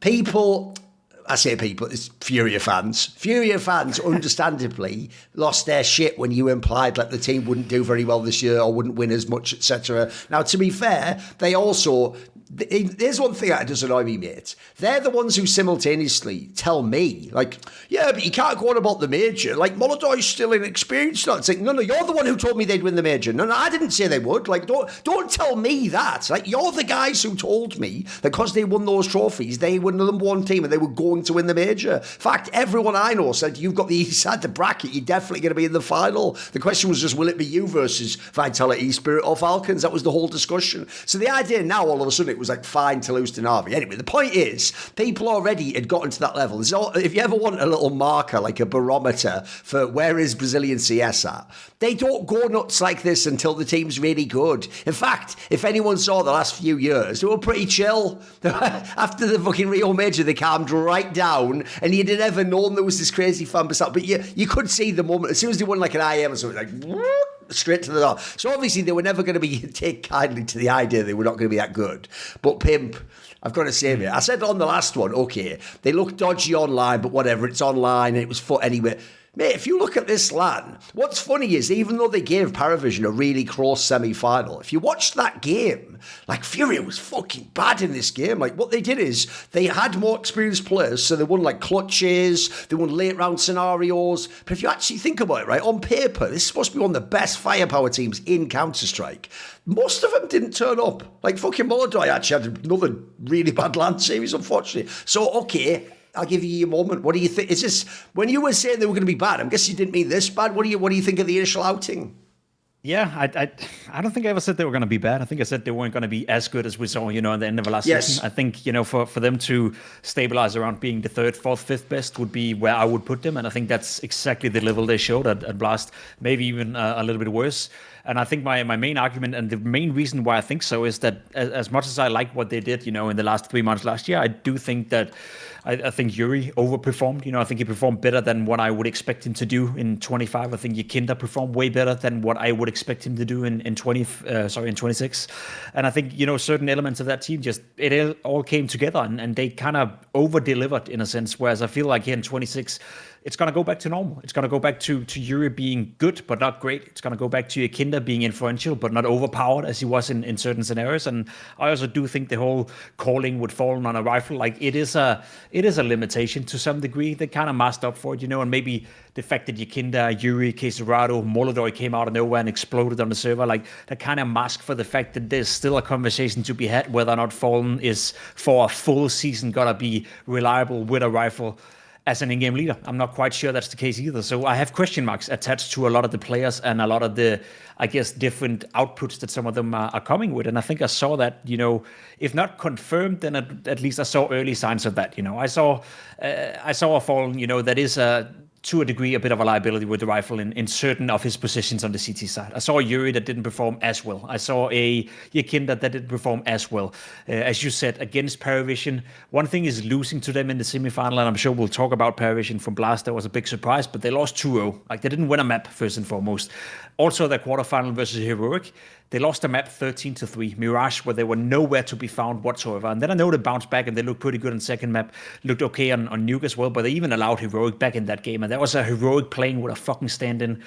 people... I say people, it's FURIA fans. FURIA fans, understandably, lost their shit when you implied like the team wouldn't do very well this year or wouldn't win as much, etc. Now, to be fair, they also... There's one thing that does annoy me, mate. They're the ones who simultaneously tell me, like, yeah, but you can't go on about the major. Like, Molodoj's still inexperienced. It's like, no, you're the one who told me they'd win the major. No, I didn't say they would. Like, don't tell me that. Like, you're the guys who told me that because they won those trophies, they were the number one team and they were going to win the major. In fact, everyone I know said you've got the east side of the bracket. You're definitely going to be in the final. The question was just, will it be you versus Vitality, Spirit or Falcons? That was the whole discussion. So the idea now, all of a sudden, it was like fine to lose to Navi. Anyway, the point is, people already had gotten to that level. If you ever want a little marker, like a barometer for where is Brazilian CS at, they don't go nuts like this until the team's really good. In fact, if anyone saw the last few years, they were pretty chill. After the fucking Rio Major, they calmed right down, and you'd have never known there was this crazy fan base. But you could see the moment, as soon as they won like an IEM or something, like... straight to the door. So obviously they were never going to take kindly to the idea they were not going to be that good. But Pimp, I've got to say, mate, I said on the last one, okay, they look dodgy online, but whatever, it's online and it was foot anyway. Mate, if you look at this LAN, what's funny is even though they gave PARIVISION a really close semi-final, if you watched that game, like FURIA was fucking bad in this game. Like what they did is they had more experienced players, so they won like clutches, they won late round scenarios. But if you actually think about it, right, on paper, this is supposed to be one of the best firepower teams in Counter-Strike. Most of them didn't turn up. Like fucking Molodoj actually had another really bad LAN series, unfortunately. So, okay, I'll give you your moment. What do you think? Is this when you were saying they were going to be bad? I'm guessing you didn't mean this bad. What do you think of the initial outing? Yeah, I don't think I ever said they were going to be bad. I think I said they weren't going to be as good as we saw, at the end of the last season. I think, for them to stabilize around being the third, fourth, fifth best would be where I would put them. And I think that's exactly the level they showed at Blast, maybe even a little bit worse. And I think my main argument and the main reason why I think so is that as much as I like what they did, in the last 3 months last year, I do think that I think Yuri overperformed. I think he performed better than what I would expect him to do in 25. I think Yakinda performed way better than what I would expect him to do in 26. And I think, certain elements of that team it all came together and they kind of over-delivered in a sense. Whereas I feel like here in 26, it's going to go back to normal. It's going to go back to Yuri being good, but not great. It's going to go back to Yakinda being influential, but not overpowered as he was in certain scenarios. And I also do think the whole calling would fall on a rifle. Like it is a limitation to some degree. They kind of masked up for it, and maybe the fact that Yakinda, Yuri, Quesarado, Molodoj came out of nowhere and exploded on the server, like that kind of mask for the fact that there's still a conversation to be had whether or not Fallen is for a full season going to be reliable with a rifle as an in-game leader. I'm not quite sure that's the case either. So I have question marks attached to a lot of the players and a lot of the, I guess, different outputs that some of them are coming with. And I think I saw that, if not confirmed, then at least I saw early signs of that. I saw a Fallen, that is to a degree, a bit of a liability with the rifle in certain of his positions on the CT side. I saw a Yuri that didn't perform as well. I saw a Yakinda that didn't perform as well. As you said, against PARIVISION, one thing is losing to them in the semifinal, and I'm sure we'll talk about PARIVISION from Blast. That was a big surprise, but they lost 2-0. Like, they didn't win a map, first and foremost. Also, their quarterfinal versus Heroic, they lost a map 13-3, Mirage, where they were nowhere to be found whatsoever. And then I know they bounced back and they looked pretty good on second map, looked okay on Nuke as well, but they even allowed Heroic back in that game. And that was a Heroic playing with a fucking stand-in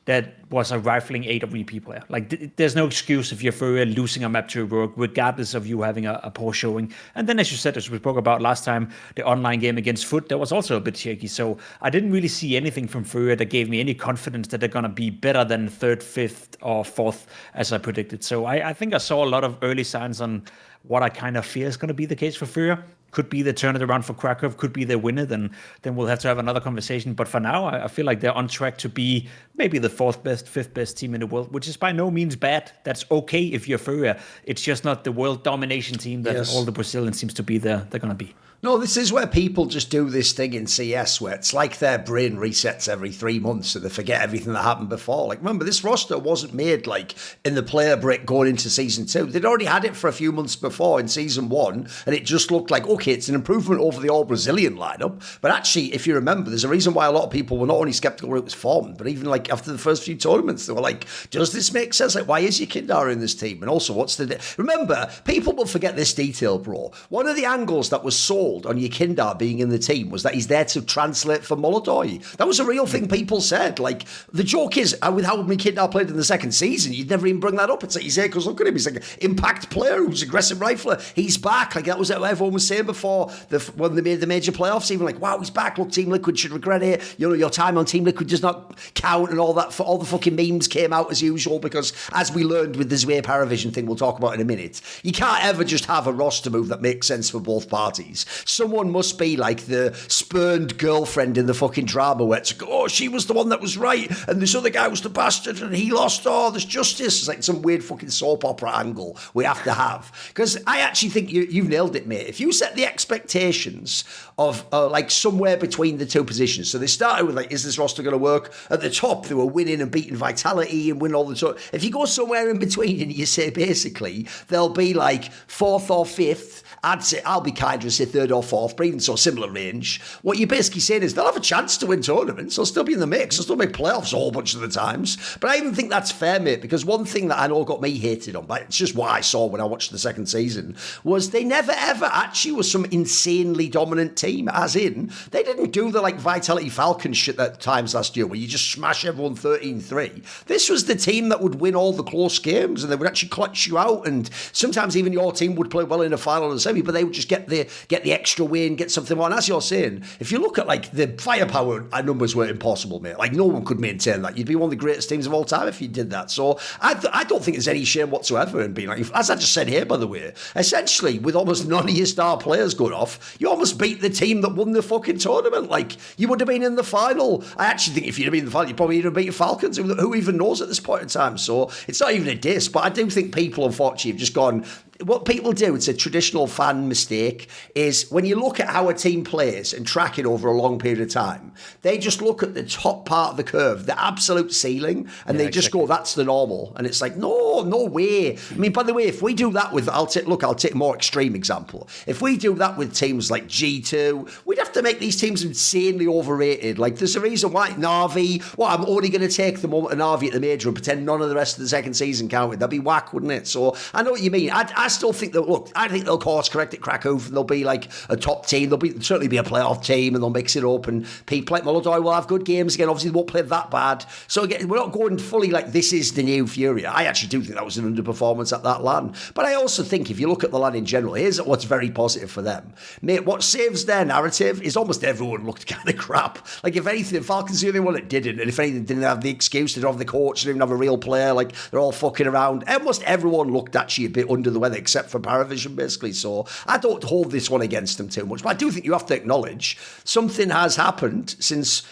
that was a rifling AWP player. Like, there's no excuse if you're FURIA losing a map to Heroic, regardless of you having a poor showing. And then, as you said, as we spoke about last time, the online game against Foot, that was also a bit shaky. So I didn't really see anything from FURIA that gave me any confidence that they're going to be better than third, fifth, or fourth, as I predicted. So I think I saw a lot of early signs on what I kind of fear is going to be the case for FURIA. Could be the turn it around for Kraków, could be the winner, then we'll have to have another conversation. But for now, I feel like they're on track to be maybe the fourth best, fifth best team in the world, which is by no means bad. That's okay if you're FURIA. It's just not the world domination team that all the Brazilians seems to be they're going to be. No, this is where people just do this thing in CS where it's like their brain resets every 3 months so they forget everything that happened before. Like, remember, this roster wasn't made like in the player break going into season 2. They'd already had it for a few months before in season 1, and it just looked like, okay, okay, it's an improvement over the all-Brazilian lineup, but actually, if you remember, there's a reason why a lot of people were not only sceptical when it was formed, but even like after the first few tournaments, they were like, does this make sense? Like, why is Yekindar in this team? And also, what's the... Remember, people will forget this detail, bro. One of the angles that was sold on Yekindar being in the team was that he's there to translate for Molodoi. That was a real thing people said. Like, the joke is, with how Yekindar played in the second season, you'd never even bring that up. It's like, he's there because look at him. He's like an impact player who's aggressive rifler. He's back. Like, that was what everyone was saying before when they made the major playoffs. Even like, wow, he's back. Look, Team Liquid should regret it. You know, your time on Team Liquid does not count and all that. All the fucking memes came out as usual because, as we learned with the Zwei PARIVISION thing we'll talk about in a minute, you can't ever just have a roster move that makes sense for both parties. Someone must be like the spurned girlfriend in the fucking drama where it's like, oh, she was the one that was right and this other guy was the bastard and he lost. Oh, there's justice. It's like some weird fucking soap opera angle we have to have. Because I actually think you've nailed it, mate. If you set the expectations of like somewhere between the two positions, so they started with like, is this roster going to work? At the top, they were winning and beating Vitality and winning all the time. If you go somewhere in between and you say basically they'll be like 4th or 5th, I'll be kinder and say 3rd or 4th, but even so similar range. What you're basically saying is they'll have a chance to win tournaments. They'll still be in the mix. They'll still make playoffs a whole bunch of the times. But I even think that's fair, mate, because one thing that I know got me hated on, but it's just what I saw when I watched the second season, was they never ever actually was some insanely dominant team, as in, they didn't do the like Vitality Falcons shit at times last year where you just smash everyone 13-3. This was the team that would win all the close games and they would actually clutch you out, and sometimes even your team would play well in a final and semi, but they would just get the extra win, get something on. As you're saying, if you look at like the firepower numbers were impossible, mate. Like no one could maintain that. You'd be one of the greatest teams of all time if you did that. So I don't think there's any shame whatsoever in being like, as I just said here, by the way, essentially with almost none of your star players going off, you almost beat the team that won the fucking tournament. Like you would have been in the final. I actually think if you'd have been in the final, you probably would have beaten Falcons. Who even knows at this point in time? So it's not even a diss, but I do think people unfortunately have just gone, what people do, it's a traditional fan mistake, is when you look at how a team plays and track it over a long period of time, they just look at the top part of the curve, the absolute ceiling, and they just go, that's the normal. And it's like, no way. I mean, by the way, if we do that with, I'll take a more extreme example. If we do that with teams like G2, we'd have to make these teams insanely overrated. Like, there's a reason why NAVI, I'm only going to take the moment of NAVI at the major and pretend none of the rest of the second season counted. That'd be whack, wouldn't it? So I know what you mean. I still think that, look, I think they'll course correct at Kraków and they'll be like a top team. They'll certainly be a playoff team and they'll mix it up, and people like Molodoi will have good games again. Obviously, they won't play that bad. So again, we're not going fully like this is the new FURIA. I actually do think that was an underperformance at that LAN. But I also think if you look at the LAN in general, here's what's very positive for them. Mate, what saves their narrative is almost everyone looked kind of crap. Like, if anything, Falcons are the only one that didn't. And if anything, didn't have the excuse, they didn't have the coach, they didn't have a real player. Like, they're all fucking around. Almost everyone looked actually a bit under the weather, except for PARIVISION, basically. So I don't hold this one against them too much. But I do think you have to acknowledge something has happened since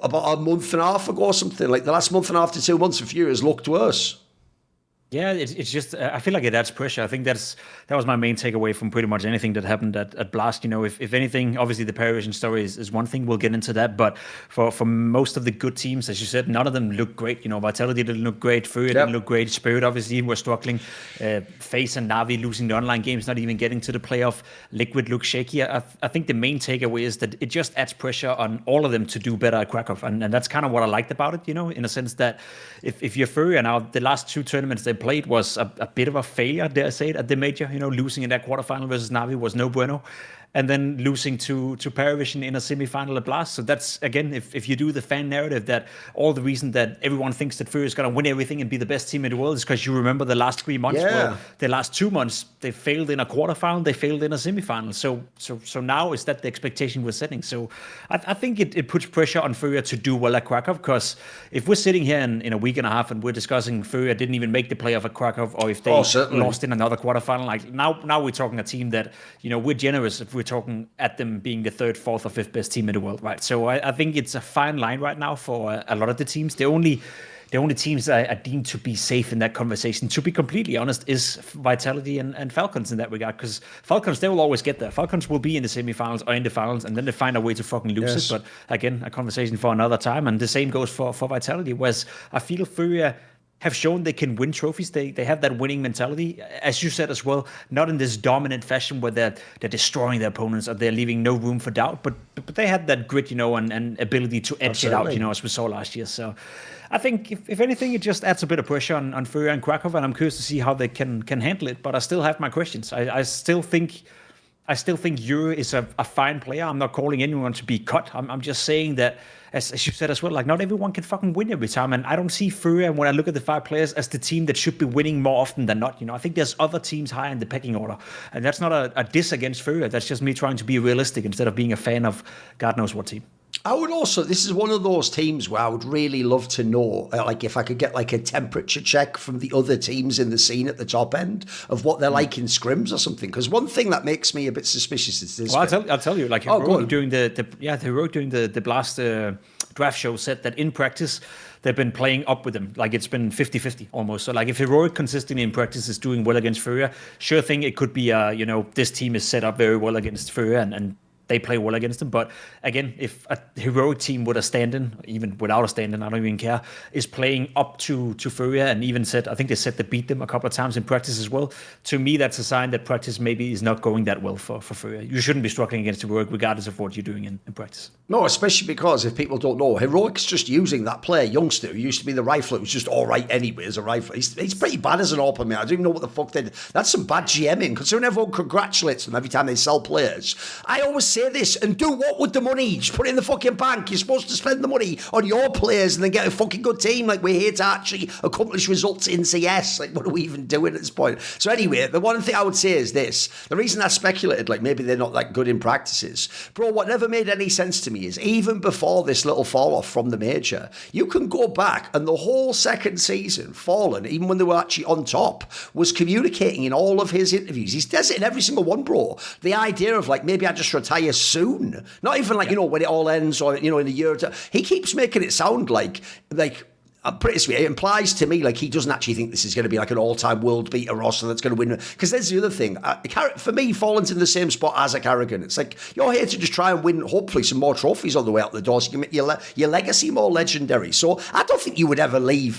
about a month and a half ago or something. Like, the last month and a half to 2 months of FURIA has looked worse. Yeah, it's just, I feel like it adds pressure. I think that was my main takeaway from pretty much anything that happened at Blast. You know, if anything, obviously the PARIVISION story is one thing, we'll get into that, but for most of the good teams, as you said, none of them look great. You know, Vitality didn't look great, FURIA didn't look great, Spirit obviously were struggling, FaZe and NAVI losing the online games, not even getting to the playoff, Liquid looks shaky. I think the main takeaway is that it just adds pressure on all of them to do better at Kraków, and that's kind of what I liked about it, you know, in a sense that if you're FURIA now, the last two tournaments they played was a bit of a failure, dare I say it, at the major. You know, losing in that quarterfinal versus NAVI was no bueno. And then losing to PARIVISION in a semi-final at Blast. So that's, again, if you do the fan narrative that all the reason that everyone thinks that FURIA is going to win everything and be the best team in the world is because you remember the last 3 months. Yeah. Well, the last 2 months, they failed in a quarterfinal, they failed in a semi-final. So now is that the expectation we're setting? So I think it puts pressure on FURIA to do well at Kraków, because if we're sitting here in a week and a half and we're discussing FURIA didn't even make the playoff at Kraków, or if they lost in another quarterfinal, like now we're talking a team that, you know, we're generous if we're talking at them being the 3rd, 4th, or 5th best team in the world, right? So I think it's a fine line right now for a lot of the teams. The only teams that are deemed to be safe in that conversation, to be completely honest, is Vitality and Falcons in that regard, because Falcons, they will always get there. Falcons will be in the semifinals or in the finals, and then they find a way to fucking lose it. But again, a conversation for another time. And the same goes for Vitality, whereas I feel FURIA, have shown they can win trophies. They have that winning mentality, as you said as well, not in this dominant fashion where they're destroying their opponents or they're leaving no room for doubt, but they had that grit, and ability to edge it out, as we saw last year. So I think if anything, it just adds a bit of pressure on FURIA and Kraków, and I'm curious to see how they can handle it. But I still have my questions. I still think Euro is a fine player. I'm not calling anyone to be cut. I'm just saying that, as you said as well, like not everyone can fucking win every time. And I don't see FURIA, when I look at the 5 players, as the team that should be winning more often than not. I think there's other teams higher in the pecking order. And that's not a diss against FURIA. That's just me trying to be realistic instead of being a fan of God knows what team. I would also, this is one of those teams where I would really love to know, like if I could get like a temperature check from the other teams in the scene at the top end of what they're like in scrims or something. Because one thing that makes me a bit suspicious is this. Well, I'll tell you, like Heroic during the Blast draft show said that in practice, they've been playing up with them. Like it's been 50-50 almost. So like if Heroic consistently in practice is doing well against FURIA, sure thing, it could be, this team is set up very well against FURIA and they play well against them. But again, if a Heroic team with a stand-in, even without a stand-in, I don't even care, is playing up to FURIA and even I think they said they beat them a couple of times in practice as well. To me, that's a sign that practice maybe is not going that well for FURIA. You shouldn't be struggling against Heroic regardless of what you're doing in practice. No, especially because if people don't know, Heroic's just using that player, youngster, who used to be the rifler, who's just all right anyway as a rifler. He's pretty bad as an AWP, man. I don't even know what the fuck they did. That's some bad GMing, considering everyone congratulates them every time they sell players. I always say this, and do what with the money? Just put it in the fucking bank. You're supposed to spend the money on your players and then get a fucking good team. Like, we're here to actually accomplish results in CS. Like, what are we even doing at this point? So anyway, the one thing I would say is this. The reason I speculated, like, maybe they're not that good in practices. Bro, what never made any sense to me is even before this little fall off from the major, you can go back and the whole second season, Fallen, even when they were actually on top, was communicating in all of his interviews. He does it in every single one, bro. The idea of, like, maybe I just retire soon. Not even like, when it all ends or, in a year or two. He keeps making it sound like pretty sweet. It implies to me like he doesn't actually think this is going to be like an all-time world beater roster that's going to win. Because there's the other thing. For me, Fallen's in the same spot as a Carrigan. It's like you're here to just try and win, hopefully, some more trophies on the way out the door so you can make your legacy more legendary. So I don't think you would ever leave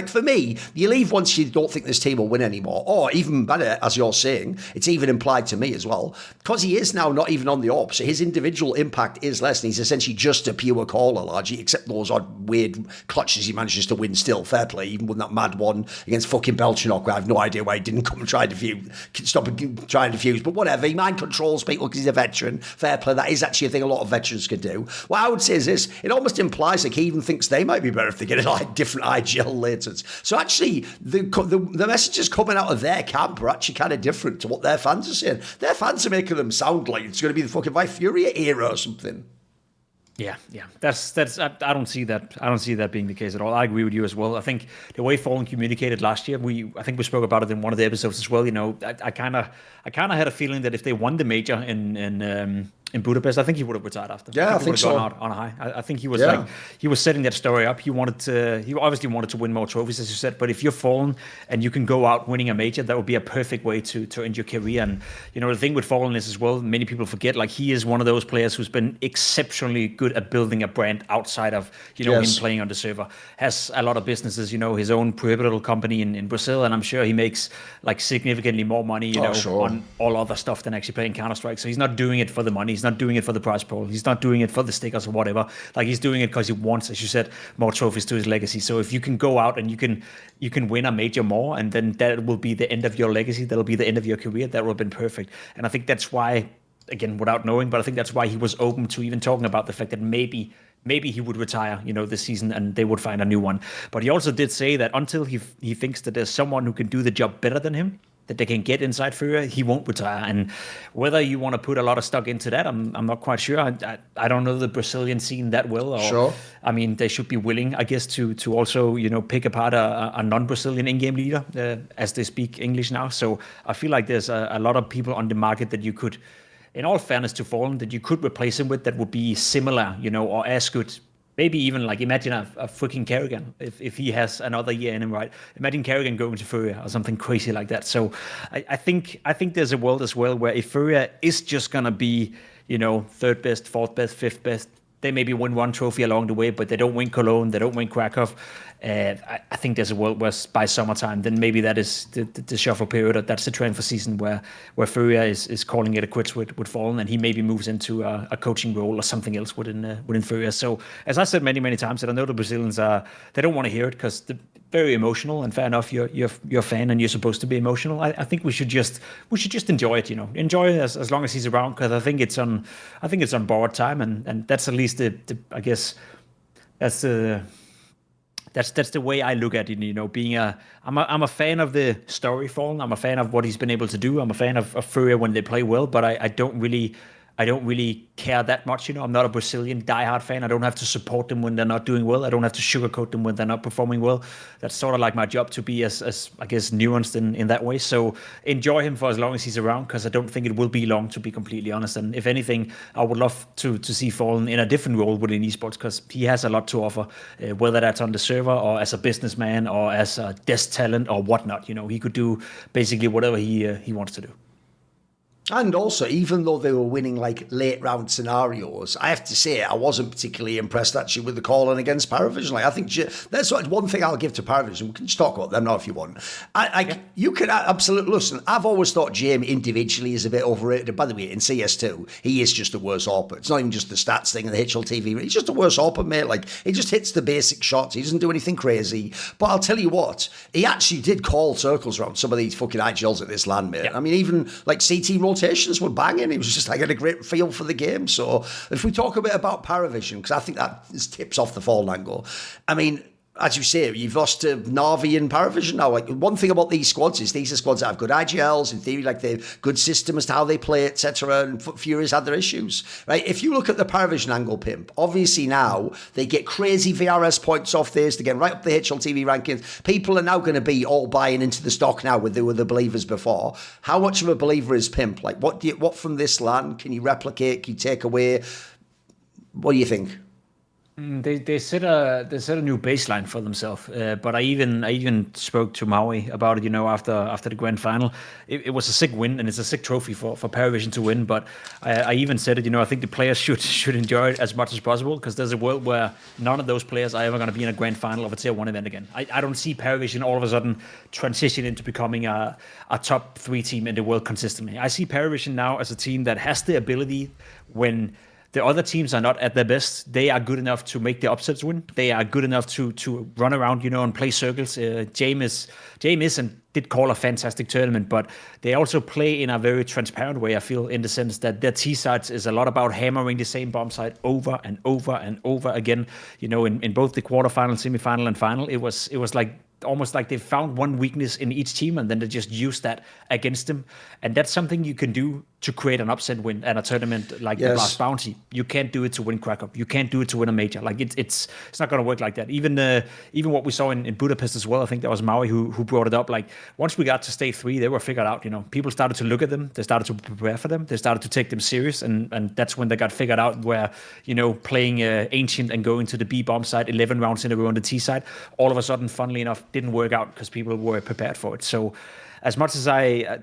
for me, you leave once you don't think this team will win anymore. Or even better, as you're saying, it's even implied to me as well, because he is now not even on the AWP, so his individual impact is less, and he's essentially just a pure caller, largely, except those odd weird clutches he manages to win still. Fair play, even with that mad one against fucking Belchinok, where I have no idea why he didn't come and try to stop trying to defuse, but whatever, he mind controls people because he's a veteran. Fair play, that is actually a thing a lot of veterans can do. What I would say is this, it almost implies like he even thinks they might be better if they get like different IGL laters. So actually, the messages coming out of their camp are actually kind of different to what their fans are saying. Their fans are making them sound like it's going to be the fucking FURIA era or something. Yeah. That's. I don't see that. I don't see that being the case at all. I agree with you as well. I think the way Fallen communicated last year, I think we spoke about it in one of the episodes as well. I kind of had a feeling that if they won the major in Budapest, I think he would have retired after. Yeah, I think so. Gone out on a high. I think he was he was setting that story up. He obviously wanted to win more trophies, as you said. But if you're Fallen and you can go out winning a major, that would be a perfect way to end your career. And the thing with Fallen is as well, many people forget, like he is one of those players who's been exceptionally good at building a brand outside of him playing on the server. Has a lot of businesses, his own pivotal company in Brazil, and I'm sure he makes like significantly more money, on all other stuff than actually playing Counter-Strike. So he's not doing it for the money. He's not doing it for the prize pool. He's not doing it for the stickers or whatever. Like he's doing it because he wants, as you said, more trophies to his legacy. So if you can go out and you can win a major more, and then that will be the end of your legacy. That'll be the end of your career. That would have been perfect. And I think that's why, again, without knowing, but I think that's why he was open to even talking about the fact that maybe he would retire, this season, and they would find a new one. But he also did say that until he thinks that there's someone who can do the job better than him, that they can get inside FURIA, he won't retire. And whether you want to put a lot of stock into that, I'm not quite sure. I don't know the Brazilian scene that well. Or, sure. I mean, they should be willing, I guess, to also, pick apart a non-Brazilian in-game leader, as they speak English now. So I feel like there's a lot of people on the market that you could, in all fairness to Fallen, that you could replace him with that would be similar, or as good. Maybe even like imagine a freaking Kerrigan if he has another year in him, right? Imagine Kerrigan going to FURIA or something crazy like that. So I think there's a world as well where if FURIA is just gonna be, third best, fourth best, fifth best, they maybe win one trophy along the way, but they don't win Cologne, they don't win Krakow. I think there's a world where by summertime, then maybe that is the shuffle period, or that's the transfer season where FURIA is calling it a quits with Fallen, and he maybe moves into a coaching role or something else within FURIA. So as I said many times, and I know the Brazilians they don't want to hear it because they're very emotional, and fair enough, you're a fan and you're supposed to be emotional. I think we should just enjoy it, enjoy it as long as he's around, because I think it's on borrowed time, and that's at least I guess that's the way I look at it. I'm a fan of the story Fallen. I'm a fan of what he's been able to do. I'm a fan of FURIA when they play well, but I don't really care that much. I'm not a Brazilian diehard fan. I don't have to support them when they're not doing well. I don't have to sugarcoat them when they're not performing well. That's sort of like my job, to be as I guess nuanced in that way. So enjoy him for as long as he's around, because I don't think it will be long, to be completely honest. And if anything, I would love to see Fallen in a different role within esports, because he has a lot to offer, whether that's on the server or as a businessman or as a desk talent or whatnot. He could do basically whatever he wants to do. And also, even though they were winning like late round scenarios, I have to say I wasn't particularly impressed actually with the calling against PARIVISION. Like, I think that's one thing I'll give to PARIVISION. We can just talk about them now if you want. You can absolutely listen. I've always thought Jamie individually is a bit overrated. By the way, in CS2, he is just a worse AWPer. It's not even just the stats thing and the HLTV. He's just a worse AWPer, mate. Like, he just hits the basic shots. He doesn't do anything crazy. But I'll tell you what, he actually did call circles around some of these fucking IGLs at this land, mate. Yeah. I mean, even like CT rotations were banging. He was just like had a great feel for the game. So if we talk a bit about PARIVISION, because I think that tips off the Fallen angle. I mean, as you say, you've lost to NAVI and PARIVISION now. Like, one thing about these squads is these are squads that have good IGLs, in theory, like they've good system as to how they play, etc. And FURIA's had their issues, right? If you look at the PARIVISION angle, Pimp, obviously now they get crazy VRS points off this. They're getting right up the HLTV rankings. People are now going to be all buying into the stock now where they were the believers before. How much of a believer is Pimp? Like, what from this land can you replicate? Can you take away? What do you think? They set a new baseline for themselves, but I even spoke to Maui about it. After the grand final, it was a sick win, and it's a sick trophy for PARIVISION to win. But I even said it. I think the players should enjoy it as much as possible, because there's a world where none of those players are ever going to be in a grand final of a tier 1 event again. I don't see PARIVISION all of a sudden transition into becoming a top 3 team in the world consistently. I see PARIVISION now as a team that has the ability, when the other teams are not at their best, they are good enough to make the upsets win. They are good enough to run around, and play circles. James and did call a fantastic tournament, but they also play in a very transparent way, I feel, in the sense that their T-sides is a lot about hammering the same bomb site over and over and over again. In both the quarterfinal, semifinal, and final, it was like almost like they found one weakness in each team, and then they just used that against them. And that's something you can do to create an upset win at a tournament like the Blast Bounty. You can't do it to win Krakow. You can't do it to win a major. Like, it's not going to work like that. Even what we saw in Budapest as well, I think that was Maui who brought it up. Like, once we got to stage 3, they were figured out. People started to look at them. They started to prepare for them. They started to take them serious, and that's when they got figured out where, playing Ancient and going to the B bomb side 11 rounds in a row on the T side, all of a sudden, funnily enough, didn't work out because people were prepared for it. So as much as I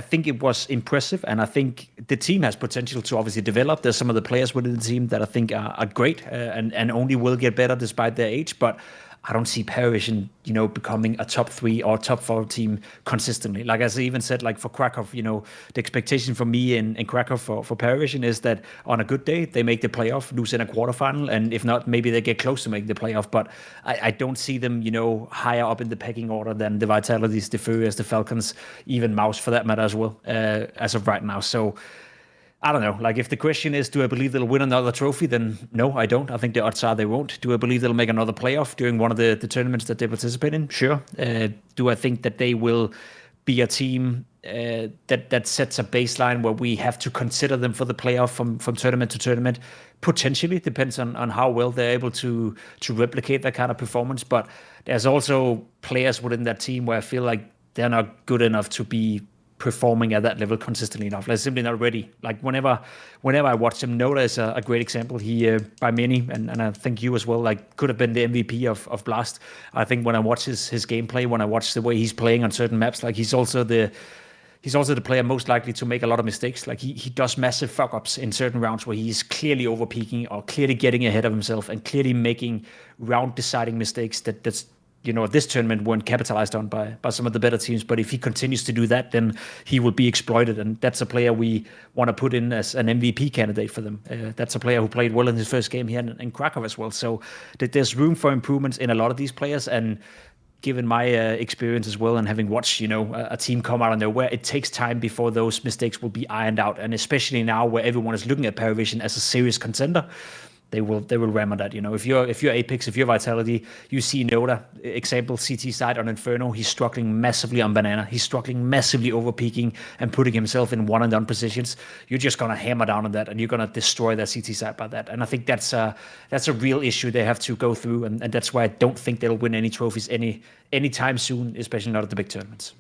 think it was impressive, and I think the team has potential to obviously develop. There's some of the players within the team that I think are great and only will get better despite their age, but I don't see PARIVISION, becoming a top 3 or top 4 team consistently. Like, as I even said, like for Krakow, the expectation for me in Krakow for PARIVISION is that on a good day, they make the playoff, lose in a quarterfinal, and if not, maybe they get close to making the playoff. But I don't see them, higher up in the pecking order than the Vitalities, the Furias, the Falcons, even Mouse for that matter as well, as of right now. So I don't know. Like, if the question is, do I believe they'll win another trophy? Then no, I don't. I think the odds are they won't. Do I believe they'll make another playoff during one of the tournaments that they participate in? Sure. Do I think that they will be a team that sets a baseline where we have to consider them for the playoff from tournament to tournament? Potentially. Depends on how well they're able to replicate that kind of performance. But there's also players within that team where I feel like they're not good enough to be performing at that level consistently enough. They're simply not ready. Like, whenever I watch him, Noda is a great example. He, by many, and I think you as well, like, could have been the MVP of Blast. I think when I watch his gameplay, when I watch the way he's playing on certain maps, like, he's also the he's also the player most likely to make a lot of mistakes. Like he does massive fuck ups in certain rounds where he's clearly over peaking or clearly getting ahead of himself and clearly making round deciding mistakes that's this tournament weren't capitalized on by some of the better teams. But if he continues to do that, then he will be exploited. And that's a player we want to put in as an MVP candidate for them. That's a player who played well in his first game here in Kraków as well. So there's room for improvements in a lot of these players. And given my experience as well and having watched, a team come out of nowhere, it takes time before those mistakes will be ironed out. And especially now where everyone is looking at PARIVISION as a serious contender, they will ram on that. If you're Apex, if you're Vitality, you see Noda, example, CT side on Inferno, he's struggling massively on Banana. He's struggling massively over peaking and putting himself in one and done positions. You're just gonna hammer down on that and you're gonna destroy their CT side by that. And I think that's a real issue they have to go through, and that's why I don't think they'll win any trophies anytime soon, especially not at the big tournaments.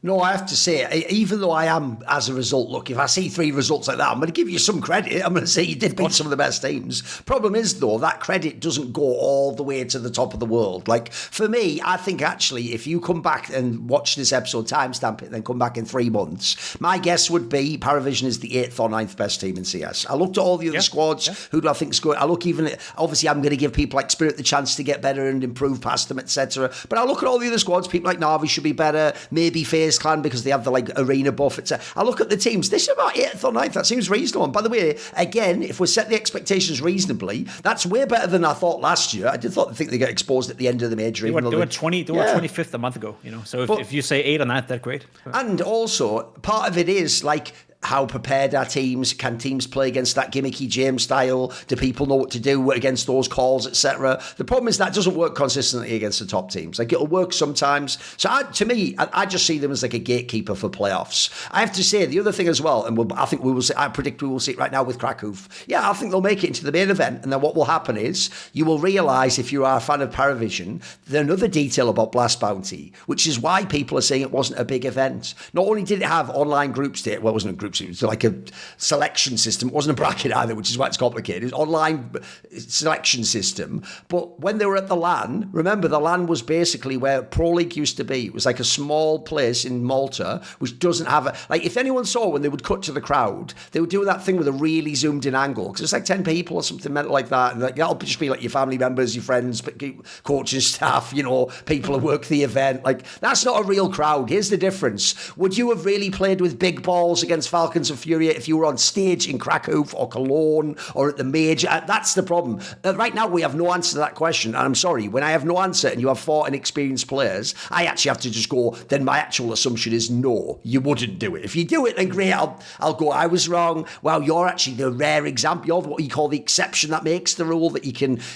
No, I have to say, even though I am, as a result, look, if I see 3 results like that, I'm going to give you some credit. I'm going to say you did beat some of the best teams. Problem is, though, that credit doesn't go all the way to the top of the world. Like, for me, I think, actually, if you come back and watch this episode, timestamp it, then come back in 3 months, my guess would be PARIVISION is the 8th or 9th best team in CS. I looked at all the other squads. Yeah. Who do I think is good? I look even at, obviously, I'm going to give people like Spirit the chance to get better and improve past them, etc. But I look at all the other squads. People like NAVI should be better. Maybe FaZe Clan because they have the arena buff, etc. I look at the teams. This is about 8th or 9th. That seems reasonable. And by the way, again, if we set the expectations reasonably, that's way better than I thought last year. I did think they get exposed at the end of the major. They were 25th a month ago. So if you say 8 or 9th, that's great. And also, part of it is like, how prepared are teams? Can teams play against that gimmicky James style? Do people know what to do against those calls, etc.? The problem is that doesn't work consistently against the top teams. Like, it'll work sometimes. So to me, I just see them as like a gatekeeper for playoffs. I have to say the other thing as well, and I think we will see. I predict we will see it right now with Kraków. Yeah, I think they'll make it into the main event, and then what will happen is you will realise, if you are a fan of PARIVISION, there's another detail about Blast Bounty, which is why people are saying it wasn't a big event. Not only did it have online group state, well, it wasn't a group. It was like a selection system. It wasn't a bracket either, which is why it's complicated. It's online selection system. But when they were at the LAN, remember the LAN was basically where Pro League used to be. It was like a small place in Malta, which doesn't have a... Like, if anyone saw when they would cut to the crowd, they would do that thing with a really zoomed in angle, because it's like 10 people or something like that. And that'll just be like your family members, your friends, coaches, staff, people who work the event. Like, that's not a real crowd. Here's the difference. Would you have really played with big balls against Falcons of FURIA if you were on stage in Kraków or Cologne or at the major? That's the problem. Right now, we have no answer to that question. And I'm sorry, when I have no answer and you have 4 inexperienced players, I actually have to just go, then my actual assumption is no, you wouldn't do it. If you do it, then great, I'll go, I was wrong. Well, you're actually the rare example. You're what you call the exception that makes the rule, that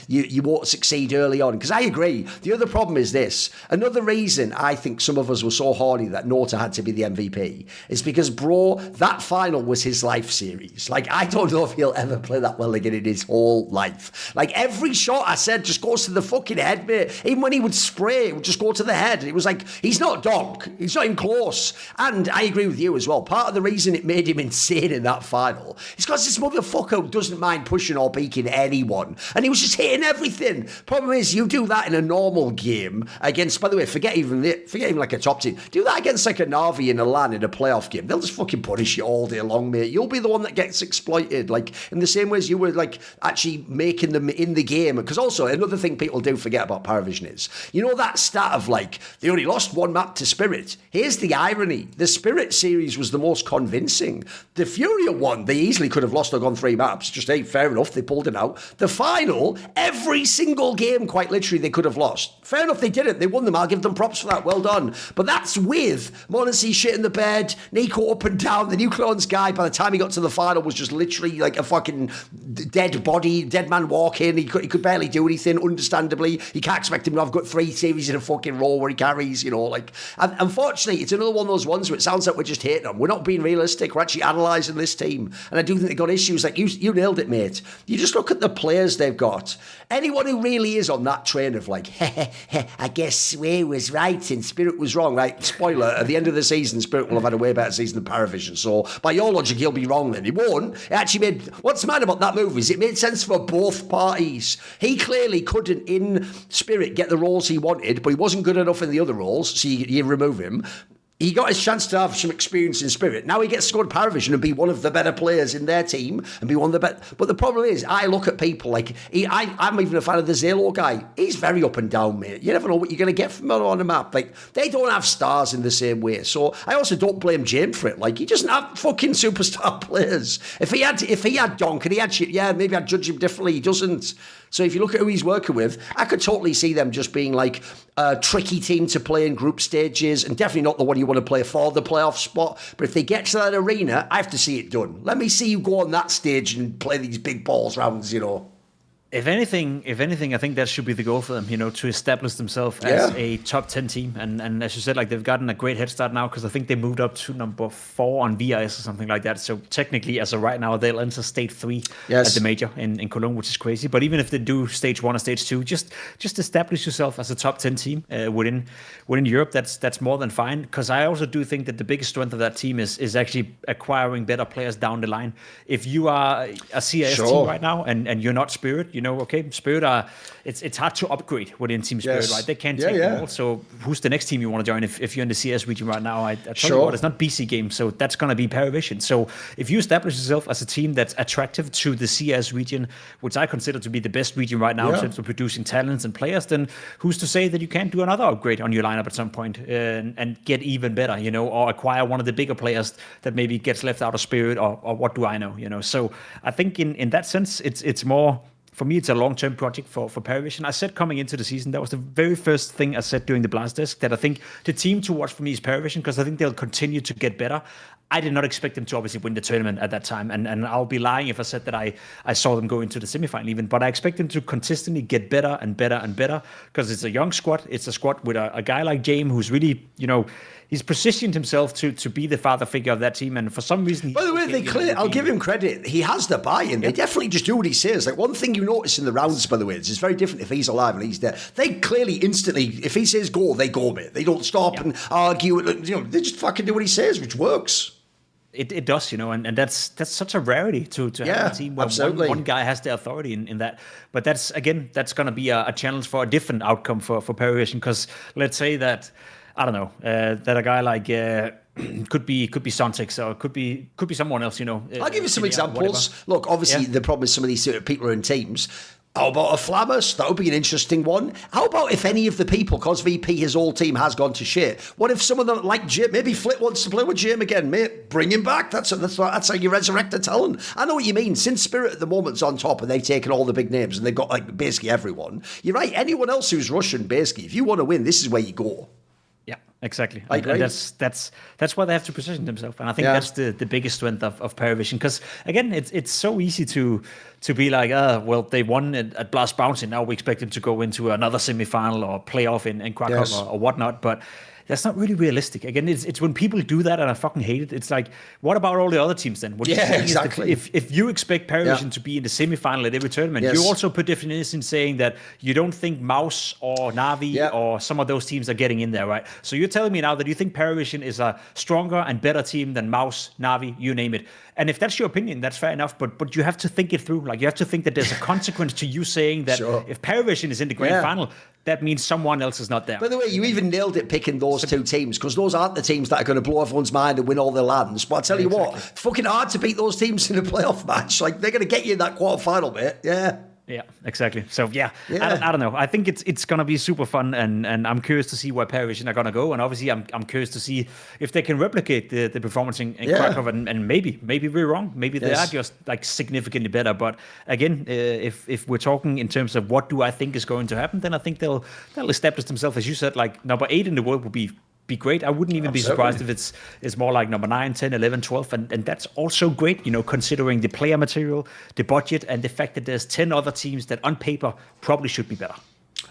you won't succeed early on. Because I agree. The other problem is this. Another reason I think some of us were so horny that Nota had to be the MVP is because, bro, that final was his life series. Like, I don't know if he'll ever play that well again in his whole life. Like, every shot I said just goes to the fucking head, mate. Even when he would spray, it would just go to the head. It was like, he's not Donk. He's not even close. And I agree with you as well. Part of the reason it made him insane in that final is because this motherfucker doesn't mind pushing or peeking anyone. And he was just hitting everything. Problem is, you do that in a normal game against, by the way, forget even like a top team. Do that against like a Navi in a LAN in a playoff game. They'll just fucking punish you all day long, mate. You'll be the one that gets exploited, like in the same way as you were like actually making them in the game. Because also another thing people do forget about PARIVISION is, that stat of like they only lost 1 map to Spirit. Here's the irony: the Spirit series was the most convincing. The FURIA one, they easily could have lost or gone 3 maps. Just, hey, fair enough, they pulled it out. The final, every single game, quite literally, they could have lost. Fair enough, they didn't. They won them. I'll give them props for that. Well done. But that's with Monesi shit in the bed, Nico up and down. The Nucleons guy, by the time he got to the final, was just literally like a fucking dead body, dead man walking. He could barely do anything, understandably. You can't expect him to have got 3 series in a fucking row where he carries, like... And unfortunately, it's another one of those ones where it sounds like we're just hating them. We're not being realistic. We're actually analysing this team. And I do think they've got issues. Like, you nailed it, mate. You just look at the players they've got. Anyone who really is on that train of like, I guess Sway was right and Spirit was wrong, right? Spoiler, at the end of the season, Spirit will have had a way better season than PARIVISION. So by your logic, he'll be wrong then. He won't. It actually made... What's mad about that move is it made sense for both parties. He clearly couldn't, in Spirit, get the roles he wanted, but he wasn't good enough in the other roles, so you remove him. he got his chance to have some experience in Spirit. Now he gets to go to PARIVISION and be one of the better players in their team and be one of the better. But the problem is, I look at people like I'm even a fan of the Zalo guy. He's very up and down, mate. You never know what you're going to get from him on the map. Like, they don't have stars in the same way. So I also don't blame James for it. Like, he doesn't have fucking superstar players. If he had Donk and he had shit, yeah, maybe I'd judge him differently. He doesn't. So if you look at who he's working with, I could totally see them just being like a tricky team to play in group stages, and definitely not the one you want to play for the playoff spot. But if they get to that arena, I have to see it done. Let me see you go on that stage and play these big balls rounds, you know. If anything, I think that should be the goal for them, you know, to establish themselves as a top 10 team. And as you said, like, they've gotten a great head start now because I think they moved up to number 4 on VIS or something like that. So technically, as of right now, they'll enter stage 3 at the major in Cologne, which is crazy. But even if they do stage 1 or stage 2, just establish yourself as a top 10 team within Europe. That's more than fine. Because I also do think that the biggest strength of that team is actually acquiring better players down the line. If you are a CIS team right now and you're not Spirit, you know, okay, Spirit it's hard to upgrade within Team Spirit, right? They can't take them all. So who's the next team you want to join if you're in the CS region right now? I tell you what, it's not BC Games, so that's going to be PARIVISION. So if you establish yourself as a team that's attractive to the CS region, which I consider to be the best region right now in terms of producing talents and players, then who's to say that you can't do another upgrade on your lineup at some point and get even better, you know, or acquire one of the bigger players that maybe gets left out of Spirit or what do I know, you know? So I think in that sense, it's more. For me, it's a long-term project for PARIVISION. I said coming into the season, that was the very first thing I said during the Blast Desk, that I think the team to watch for me is PARIVISION because I think they'll continue to get better. I did not expect them to obviously win the tournament at that time, and I'll be lying if I said that I saw them go into the semifinal even, but I expect them to consistently get better and better and better because it's a young squad. It's a squad with a guy like James who's really, you know, he's positioned himself to be the father figure of that team, and for some reason... By the way, I'll give him credit. He has the buy-in. They definitely just do what he says. Like, one thing you notice in the rounds, by the way, is it's very different if he's alive and he's there. They clearly instantly, if he says go, they go, mate. They don't stop and argue. You know, they just fucking do what he says, which works. It does, you know, and that's such a rarity to have a team where one guy has the authority in that. But that's going to be a challenge for a different outcome for PARIVISION, because let's say that, I don't know, that a guy like could be Sontex or could be someone else, you know. I'll give you some examples. Look, obviously the problem is some of these people are in teams. How about a Flamus? That would be an interesting one. How about if any of the people, because VP, his whole team has gone to shit, what if some of them, like Jim, maybe Flit wants to play with Jim again, mate? Bring him back. That's how you resurrect the talent. I know what you mean. Since Spirit at the moment's on top and they've taken all the big names and they've got like basically everyone, you're right. Anyone else who's Russian, basically, if you want to win, this is where you go. Yeah, exactly. And that's why they have to position themselves, and I think that's the biggest strength of PARIVISION. Because again, it's so easy to be like, well, they won at Blast Bouncing, now we expect them to go into another semifinal or playoff in Kraków or whatnot, but that's not really realistic. Again, it's when people do that and I fucking hate it. It's like, what about all the other teams then? What exactly. If you expect PARIVISION to be in the semifinal at every tournament, you also put definition saying that you don't think Mouse or Navi or some of those teams are getting in there, right? So you're telling me now that you think PARIVISION is a stronger and better team than Mouse, Navi, you name it. And if that's your opinion, that's fair enough. But you have to think it through. Like, you have to think that there's a consequence to you saying that if PARIVISION is in the grand final, that means someone else is not there. By the way, you even nailed it picking those two teams, because those aren't the teams that are going to blow everyone's mind and win all their lands. But I tell you what, it's fucking hard to beat those teams in a playoff match. Like, they're going to get you in that quarterfinal, mate. Yeah. Yeah, exactly. So I don't know. I think it's gonna be super fun, and I'm curious to see where PARIVISION are gonna go, and obviously I'm curious to see if they can replicate the performance in Kraków, and maybe we're wrong. Maybe they are just like significantly better. But again, if we're talking in terms of what do I think is going to happen, then I think they'll establish themselves, as you said, like number 8 in the world would be great. I wouldn't even be surprised if it's more like number 9, 10, 11, 12, and that's also great, you know, considering the player material, the budget, and the fact that there's 10 other teams that on paper probably should be better.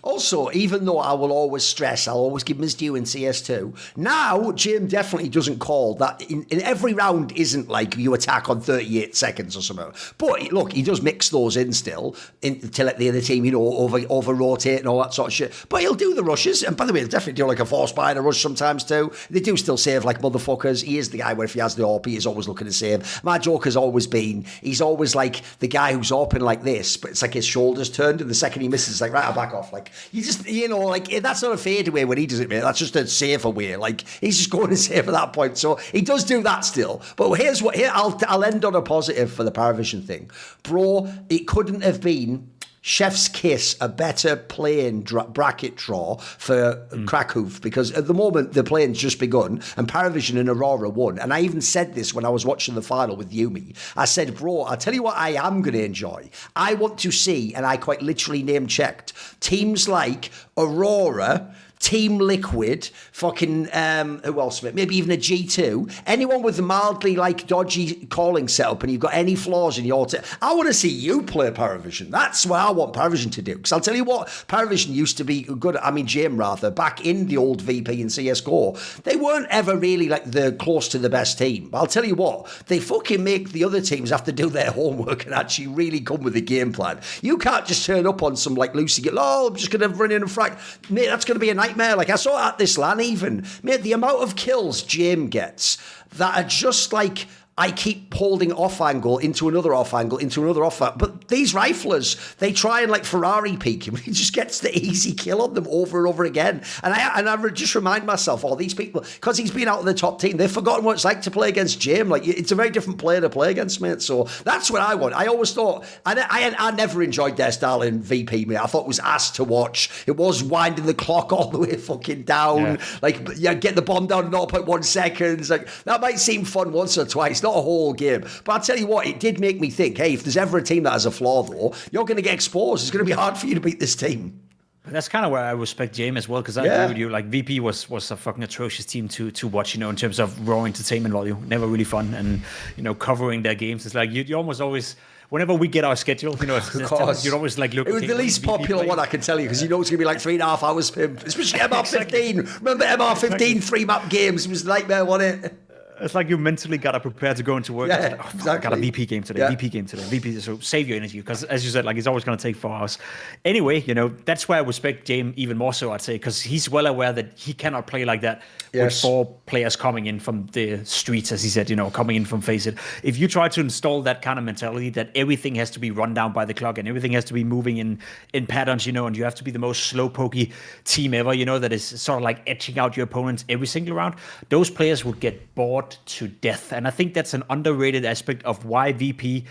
Also, even though I will always stress, I'll always give him his due in CS2, now Jim definitely doesn't call that in every round isn't like you attack on 38 seconds or something. But look, he does mix those in still to let the other team, you know, over rotate and all that sort of shit. But he'll do the rushes. And by the way, he'll definitely do like a force buy and a rush sometimes too. They do still save like motherfuckers. He is the guy where if he has the AWP, he's always looking to save. My joke has always been, he's always like the guy who's AWPing like this, but it's like his shoulders turned, and the second he misses, it's like, right, I'll back off. Like, You just, like, that's not a fadeaway when he does it, mate. That's just a safer way. Like, he's just going to save at that point. So he does do that still. But I'll end on a positive for the PARIVISION thing. Bro, it couldn't have been chef's kiss, a better playing bracket draw for Kraków, because at the moment the playing's just begun and PARIVISION and Aurora won. And I even said this when I was watching the final with Yumi. I said, bro, I'll tell you what I am going to enjoy. I want to see, and I quite literally name checked, teams like Aurora, Team Liquid, fucking, who else? Maybe even a G2. Anyone with mildly, like, dodgy calling setup and you've got any flaws in your team. I want to see you play PARIVISION. That's what I want PARIVISION to do. Because I'll tell you what, PARIVISION used to be good, Jim rather, back in the old VP and CSGO. They weren't ever really, like, close to the best team. But I'll tell you what, they fucking make the other teams have to do their homework and actually really come with a game plan. You can't just turn up on some, like, Lucy, I'm just going to run in and frag. Mate, that's going to be a nightmare. Like, I saw at this LAN even. Mate, the amount of kills Jim gets that are just like, I keep holding off angle into another off angle into another off angle. But these riflers, they try and like Ferrari peek him. He just gets the easy kill on them over and over again. And I just remind myself, all these people, because he's been out of the top team, they've forgotten what it's like to play against Jim. Like, it's a very different player to play against, mate. So that's what I want. I always thought, I never enjoyed their style in VP, mate. I thought it was ass to watch. It was winding the clock all the way fucking down. Yeah. Like, get the bomb down in 0.1 seconds. Like, that might seem fun once or twice. Not a whole game. But I'll tell you what, it did make me think, hey, if there's ever a team that has a flaw, though, you're going to get exposed. It's going to be hard for you to beat this team. That's kind of where I respect James as well, because I agree with you. Like, VP was a fucking atrocious team to watch, in terms of raw entertainment value. Never really fun. And, covering their games. It's like, you almost always... Whenever we get our schedule, you'd always like look. It was the least popular one, I can tell you, because it's going to be like 3.5 hours for him, especially MR15. Remember MR15 3-map games? It was a nightmare, wasn't it? It's like you mentally got to prepare to go into work. Yeah, exactly. I got a VP game today, VP game today, VP. So save your energy, because as you said, like, it's always going to take 4 hours. Anyway, that's why I respect James even more so, I'd say, because he's well aware that he cannot play like that with 4 players coming in from the streets, as he said, coming in from FaZe it. If you try to install that kind of mentality that everything has to be run down by the clock and everything has to be moving in patterns, and you have to be the most slow pokey team ever, that is sort of like etching out your opponents every single round, those players would get bored to death. And I think that's an underrated aspect of why VP,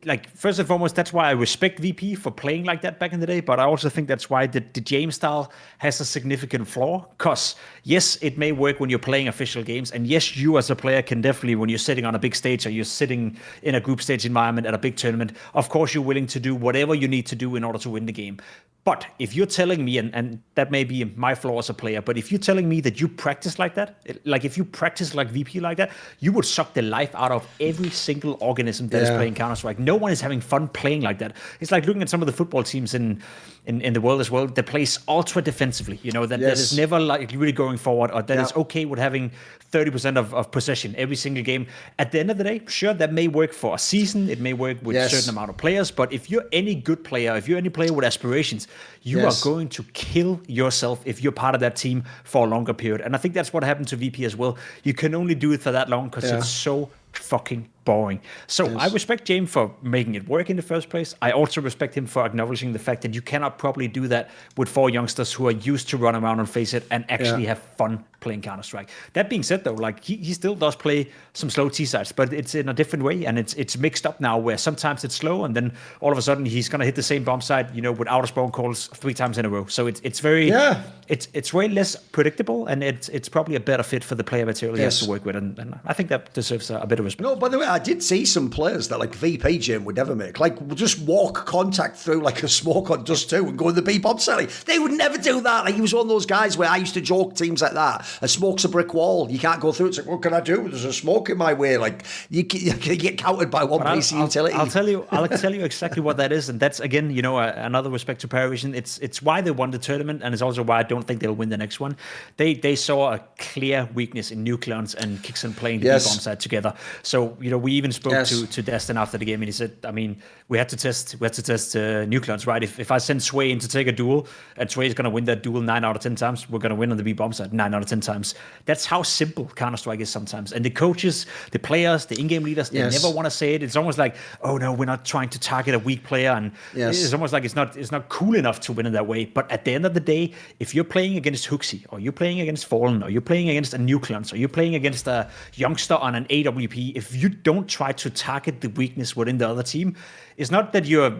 like, first and foremost, that's why I respect VP for playing like that back in the day, but I also think that's why the James style has a significant flaw, because yes, it may work when you're playing official games, and yes, you as a player can definitely, when you're sitting on a big stage or you're sitting in a group stage environment at a big tournament, of course you're willing to do whatever you need to do in order to win the game. But if you're telling me, and that may be my flaw as a player, but if you're telling me that you practice like that, like if you practice like VP like that, you would suck the life out of every single organism that is playing Counter-Strike. No one is having fun playing like that. It's like looking at some of the football teams in the world as well that plays ultra defensively, that is never like really going forward, or that is okay with having 30% of possession every single game. At the end of the day, sure, that may work for a season. It may work with a certain amount of players. But if you're any good player, if you're any player with aspirations, you are going to kill yourself if you're part of that team for a longer period. And I think that's what happened to VP as well. You can only do it for that long because it's so fucking boring. So I respect James for making it work in the first place. I also respect him for acknowledging the fact that you cannot properly do that with 4 youngsters who are used to run around and face it and actually have fun playing Counter-Strike. That being said, though, like, he still does play some slow T-sides, but it's in a different way, and it's mixed up now, where sometimes it's slow, and then all of a sudden he's gonna hit the same bomb site, with out of spawn calls 3 times in a row. So it's very it's way less predictable, and it's probably a better fit for the player material he has to work with, and I think that deserves a bit of respect. No, by the way, I did see some players that, like, VP Jim would never make, like, would just walk contact through like a smoke on dust 2 and go in the B bomb celly. They would never do that. Like, he was one of those guys where I used to joke teams like that. A smoke's a brick wall. You can't go through it. It's like, what can I do? There's a smoke in my way. Like, you get countered by one piece of utility. I'll tell you exactly what that is, and that's, again, another respect to PARIVISION. It's why they won the tournament, and it's also why I don't think they'll win the next one. They saw a clear weakness in Nucleons and Kixon playing the B bomb side together. So we even spoke to Destin after the game, and he said, I mean, we had to test Nucleons, right? If I send Sway in to take a duel, and Sway is going to win that duel 9 out of 10 times, we're going to win on the B bomb side 9 out of 10 times. That's how simple Counter-Strike is sometimes. And the coaches, the players, the in-game leaders, they never want to say it. It's almost like, oh no, we're not trying to target a weak player, and it's almost like it's not cool enough to win in that way. But at the end of the day, if you're playing against Huxi, or you're playing against Fallen, or you're playing against a Nucleons, or you're playing against a youngster on an AWP, if you don't try to target the weakness within the other team, it's not that you're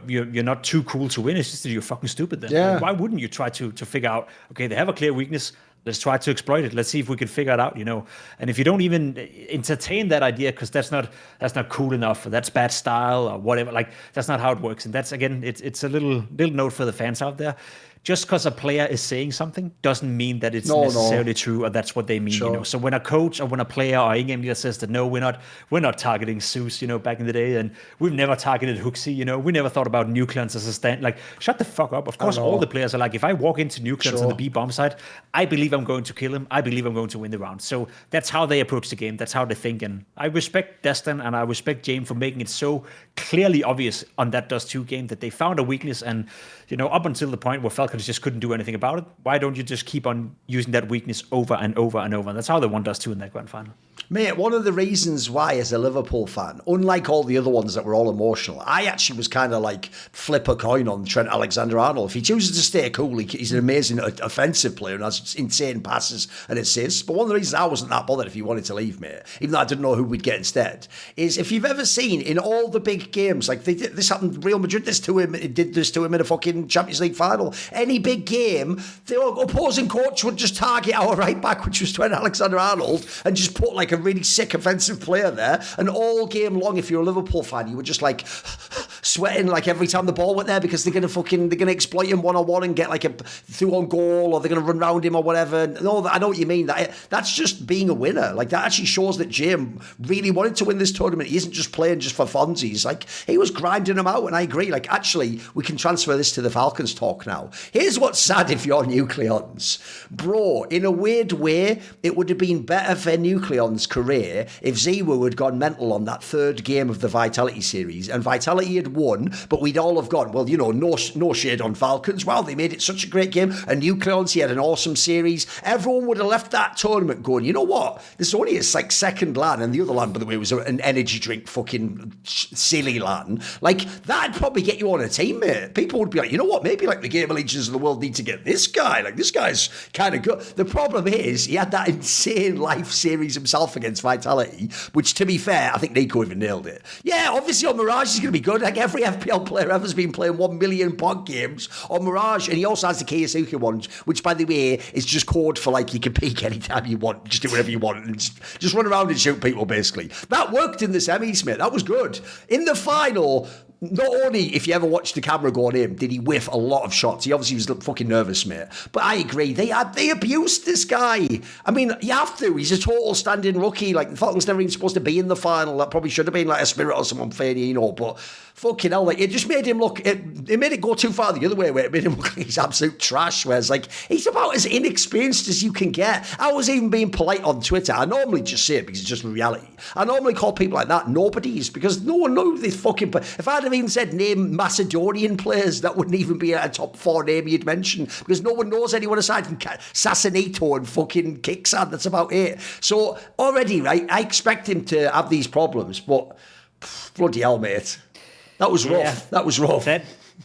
not too cool to win, it's just that you're fucking stupid then. Yeah. Why wouldn't you try to figure out, okay, they have a clear weakness, let's try to exploit it. Let's see if we can figure it out, And if you don't even entertain that idea, because that's not cool enough, or that's bad style, or whatever, like that's not how it works. And that's, again, it's a little note for the fans out there. Just because a player is saying something doesn't mean that it's necessarily true, or that's what they mean. So when a coach or when a player or in-game leader says that no, we're not targeting Zeus, back in the day, and we've never targeted Huxi, we never thought about Nucleons as a stand. Like, shut the fuck up. Of course, all the players are like, if I walk into Nucleons on the B bomb side, I believe I'm going to kill him. I believe I'm going to win the round. So that's how they approach the game. That's how they think. And I respect Destin and I respect James for making it so clearly obvious on that Dust 2 game that they found a weakness, and up until the point where Falcons just couldn't do anything about it, why don't you just keep on using that weakness over and over and over? And that's how they won Dust 2 in that grand final. Mate, one of the reasons why, as a Liverpool fan, unlike all the other ones that were all emotional, I actually was kind of like flip a coin on Trent Alexander-Arnold. If he chooses to stay cool, he's an amazing offensive player and has insane passes and assists. But one of the reasons I wasn't that bothered if he wanted to leave, mate, even though I didn't know who we'd get instead, is if you've ever seen in all the big games, like this happened, Real Madrid did this to him in a fucking Champions League final. Any big game, the opposing coach would just target our right back, which was Trent Alexander-Arnold, and just put like a really sick offensive player there, and all game long, if you're a Liverpool fan, you were just like sweating like every time the ball went there, because they're gonna exploit him one-on-one and get like a through-on goal, or they're gonna run round him or whatever. No, I know what you mean. That's just being a winner. Like, that actually shows that Jim really wanted to win this tournament. He isn't just playing just for funsies. Like, he was grinding them out, and I agree. Like, actually, we can transfer this to the Falcons talk now. Here's what's sad if you're Nucleons. Bro, in a weird way, it would have been better for Nucleons' career if Zewu had gone mental on that third game of the Vitality series, and Vitality had won, but we'd all have gone, well, no shade on Falcons. Wow, they made it such a great game. And Nucleons, he had an awesome series. Everyone would have left that tournament going, you know what? This only is like second LAN, and the other LAN, by the way, was an energy drink fucking silly LAN. Like, that'd probably get you on a team, mate. People would be like, you know what? Maybe like the Game of Legions of the world need to get this guy. Like, this guy's kind of good. The problem is, he had that insane life series himself against Vitality, which, to be fair, I think Nico even nailed it. Yeah, obviously on Mirage he's going to be good. Like, every FPL player ever's been playing 1 million pod games on Mirage, and he also has the Kiyasuke one, which, by the way, is just code for like you can peek anytime you want, just do whatever you want, and just run around and shoot people, basically. That worked in the semis, mate. That was good. In the final, not only, if you ever watched the camera go on him, did he whiff a lot of shots. He obviously was fucking nervous, mate. But I agree, they abused this guy. I mean, you have to. He's a total standing rookie. Like, the Falcons never even supposed to be in the final. That probably should have been like a Spirit or someone fair, but fucking hell, like, it just made him look, it made it go too far the other way, where it made him look like he's absolute trash, whereas, like, he's about as inexperienced as you can get. I was even being polite on Twitter. I normally just say it because it's just reality. I normally call people like that nobodies, because no one knows this fucking, if I'd have even said name Macedonian players, that wouldn't even be a top 4 name you'd mention, because no one knows anyone aside from Sassanito and fucking Kicksad. That's about it. So already, right, I expect him to have these problems, but bloody hell, mate. That was rough. Yeah. That was rough.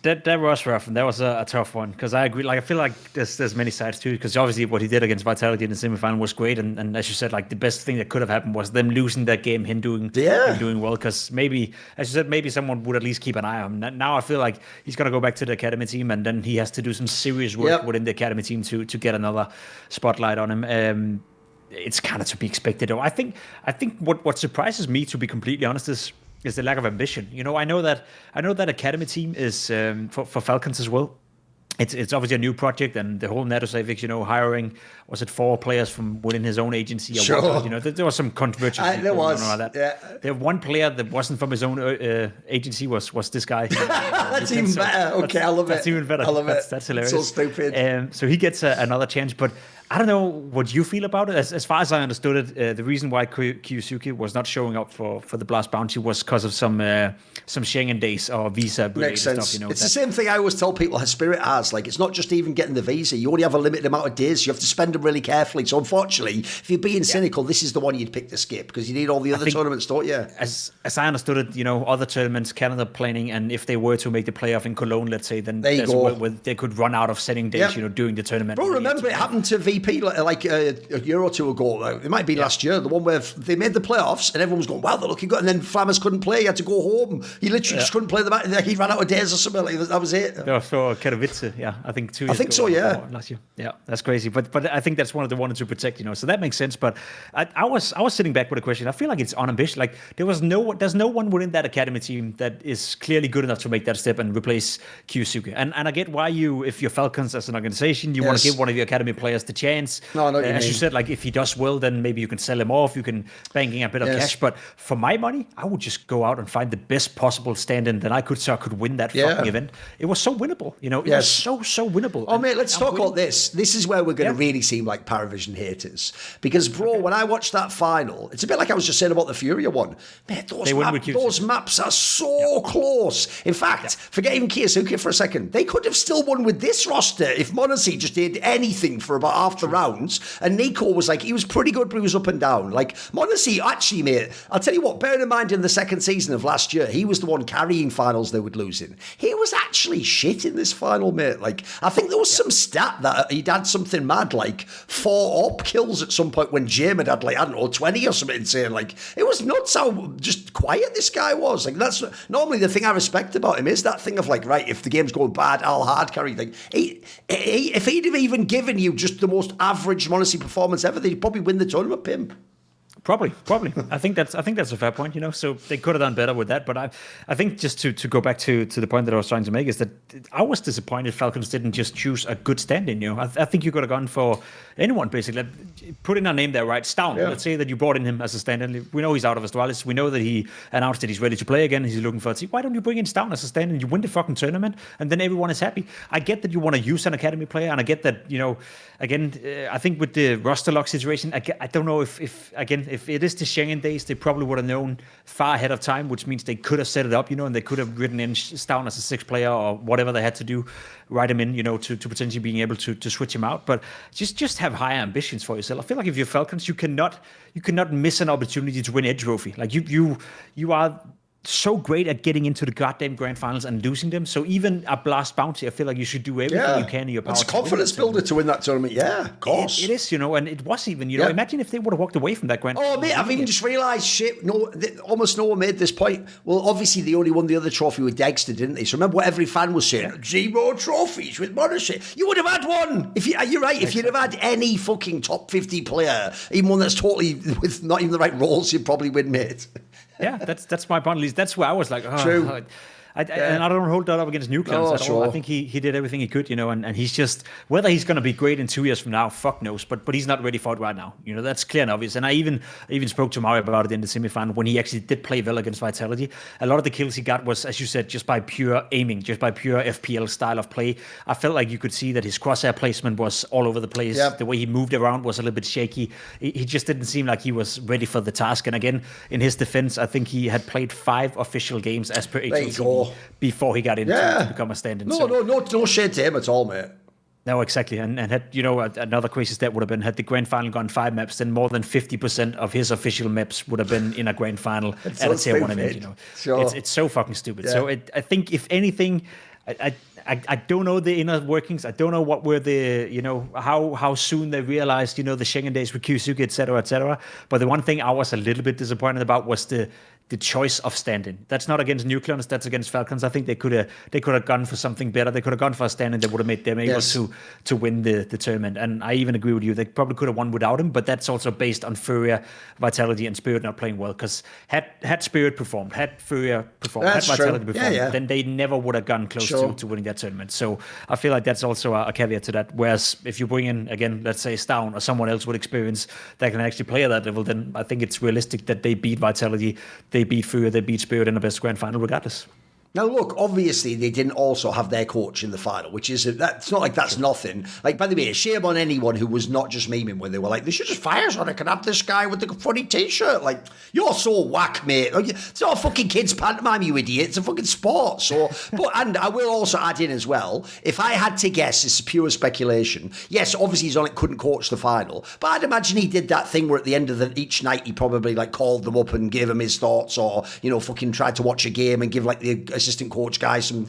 That was rough, and that was a tough one, because I agree. Like, I feel like there's many sides too, because obviously what he did against Vitality in the semifinal was great, and as you said, like, the best thing that could have happened was them losing that game, him doing well, because maybe, as you said, maybe someone would at least keep an eye on him. Now I feel like he's gonna go back to the academy team, and then he has to do some serious work within the academy team to get another spotlight on him. It's kind of to be expected, though. I think what surprises me, to be completely honest, is the lack of ambition. I know that academy team is for Falcons as well. It's obviously a new project, and the whole Netosavix, hiring, was it 4 players from within his own agency? Or sure. There was some controversy. There was. That. Yeah. There one player that wasn't from his own agency was this guy. That's even better. Okay, I love it. That's even better. I love it. That's hilarious. So stupid. So he gets another chance, but I don't know what you feel about it. As far as I understood it, the reason why Kiyusuke was not showing up for the Blast Bounty was because of some Schengen days or visa-related stuff. It's the same thing I always tell people Spirit has. Like, it's not just even getting the visa. You only have a limited amount of days. You have to spend them really carefully. So, unfortunately, if you're being cynical, this is the one you'd pick to skip because you need all the other tournaments, don't you? As I understood it, other tournaments, Canada planning, and if they were to make the playoff in Cologne, let's say, then they could run out of setting days, during the tournament. Bro, remember it happened to VP like a year or two ago. It might be last year, the one where they made the playoffs and everyone was going, wow, they're looking good. And then Flammers couldn't play. He had to go home. He literally just couldn't play the match. He ran out of days or something. Like that was it. For Katowice, I think 2 years ago. I think so, yeah. Last year. Yeah, that's crazy. But I think that's one of the wanted to protect, so that makes sense. But I was sitting back with a question. I feel like it's unambitious. Like there's no one within that academy team that is clearly good enough to make that step and replace Kiyusuke. And I get why if you're Falcons as an organization, you want to give one of your academy players the chance. No, I know what you as mean. you said, like if he does well, then maybe you can sell him off. You can bank in a bit of cash. But for my money, I would just go out and find the best possible stand-in that I could, so I could win that fucking event. It was so winnable. It was so winnable. Oh, mate, let's talk about this. This is where we're going to really seem like Paravision haters. Because, bro, when I watched that final, it's a bit like I was just saying about the FURIA one. Mate, those maps are so close. In fact, forget even Kiyusuke for a second. They could have still won with this roster if Monasi just did anything for about half the rounds. And Nico was like, he was pretty good, but he was up and down. Like, Monasi, actually, mate, I'll tell you what, bearing in mind in the second season of last year, he was the one carrying finals they would lose in. He was actually shit in this final, mate. Like, I think there was some stat that he'd had something mad, like 4 up kills at some point when Jim had like, I don't know, 20 or something insane. Like, it was nuts how just quiet this guy was. Like, that's normally the thing I respect about him is that thing of like, right, if the game's going bad, I'll hard carry. Like, if he'd have even given you just the most average Monasi performance ever, they'd probably win the tournament, Pimp. Probably. I think that's a fair point. So they could have done better with that. But I think just to go back to the point that I was trying to make is that I was disappointed Falcons didn't just choose a good stand-in. I think you could have gone for anyone basically. Put in a name there, right? Stown. Yeah. Let's say that you brought in him as a stand-in. We know he's out of Astralis. We know that he announced that he's ready to play again. He's looking for a team. Why don't you bring in Stown as a stand-in? You win the fucking tournament, and then everyone is happy. I get that you want to use an academy player, and I get that again. I think with the roster lock situation, I don't know if it is the Schengen days, they probably would have known far ahead of time, which means they could have set it up, and they could have written in Stown as a 6th player or whatever they had to do, write him in, to potentially being able to switch him out. But just have higher ambitions for yourself. I feel like if you're Falcons, you cannot miss an opportunity to win a trophy. Like you are so great at getting into the goddamn grand finals and losing them. So even a Blast Bounty, I feel like you should do everything you can in your power. It's a confidence builder to win that tournament. Yeah, of course. It is, and it was even, imagine if they would have walked away from that grand final. Oh, mate, I've even just realised, almost no one made this point. Well, obviously they only won the other trophy with Dexter, didn't they? So remember what every fan was saying? 0 trophies with Monasi. You would have had one. You're right, if you'd have had any fucking top 50 player, even one that's totally with not even the right roles, you'd probably win, mate. Yeah, that's my point. At least that's where I was like, True. And I don't hold that up against Newcastle at all. I think he did everything he could, and he's just, whether he's going to be great in 2 years from now, fuck knows, but he's not ready for it right now. That's clear and obvious. And I even spoke to Mario about it in the semifinal when he actually did play well against Vitality. A lot of the kills he got was, as you said, just by pure aiming, just by pure FPL style of play. I felt like you could see that his crosshair placement was all over the place. Yep. The way he moved around was a little bit shaky. He just didn't seem like he was ready for the task. And again, in his defense, I think he had played 5 official games as per HLTV before he got in to become a stand-in. No shade to him at all, mate. No, exactly. And had, another crazy step would have been, had the grand final gone 5 maps, then more than 50% of his official maps would have been in a grand final at a tier 1 event. Sure. It's so fucking stupid. Yeah. So I think, if anything, I don't know the inner workings. I don't know what were the, how soon they realized, the Schengen days with Kiyusuke, et cetera. But the one thing I was a little bit disappointed about was the choice of stand-in. That's not against Nucleons, that's against Falcons. I think they could have gone for something better. They could have gone for a stand-in that would have made them able to win the tournament. And I even agree with you. They probably could have won without him, but that's also based on FURIA, Vitality, and Spirit not playing well. Because had Spirit performed, had FURIA performed, had Vitality performed, then they never would have gone close to winning that tournament. So I feel like that's also a caveat to that. Whereas if you bring in, again, let's say Stown or someone else with experience that can actually play at that level, then I think it's realistic that they beat Vitality, they beat FURIA, they beat Spirit in the best grand final regardless. Now, look, obviously they didn't also have their coach in the final, which is, that's not like that's nothing. Like, by the way, shame on anyone who was not just memeing when they were like, they should just fire Sonic and have this guy with the funny t-shirt. Like, you're so whack, mate. It's not a fucking kid's pantomime, you idiot. It's a fucking sport. So, and I will also add in as well, if I had to guess, it's pure speculation. Yes, obviously Sonic couldn't coach the final, but I'd imagine he did that thing where at the end of each night he probably like called them up and gave them his thoughts, or, you know, fucking tried to watch a game and give like the assistant coach guy some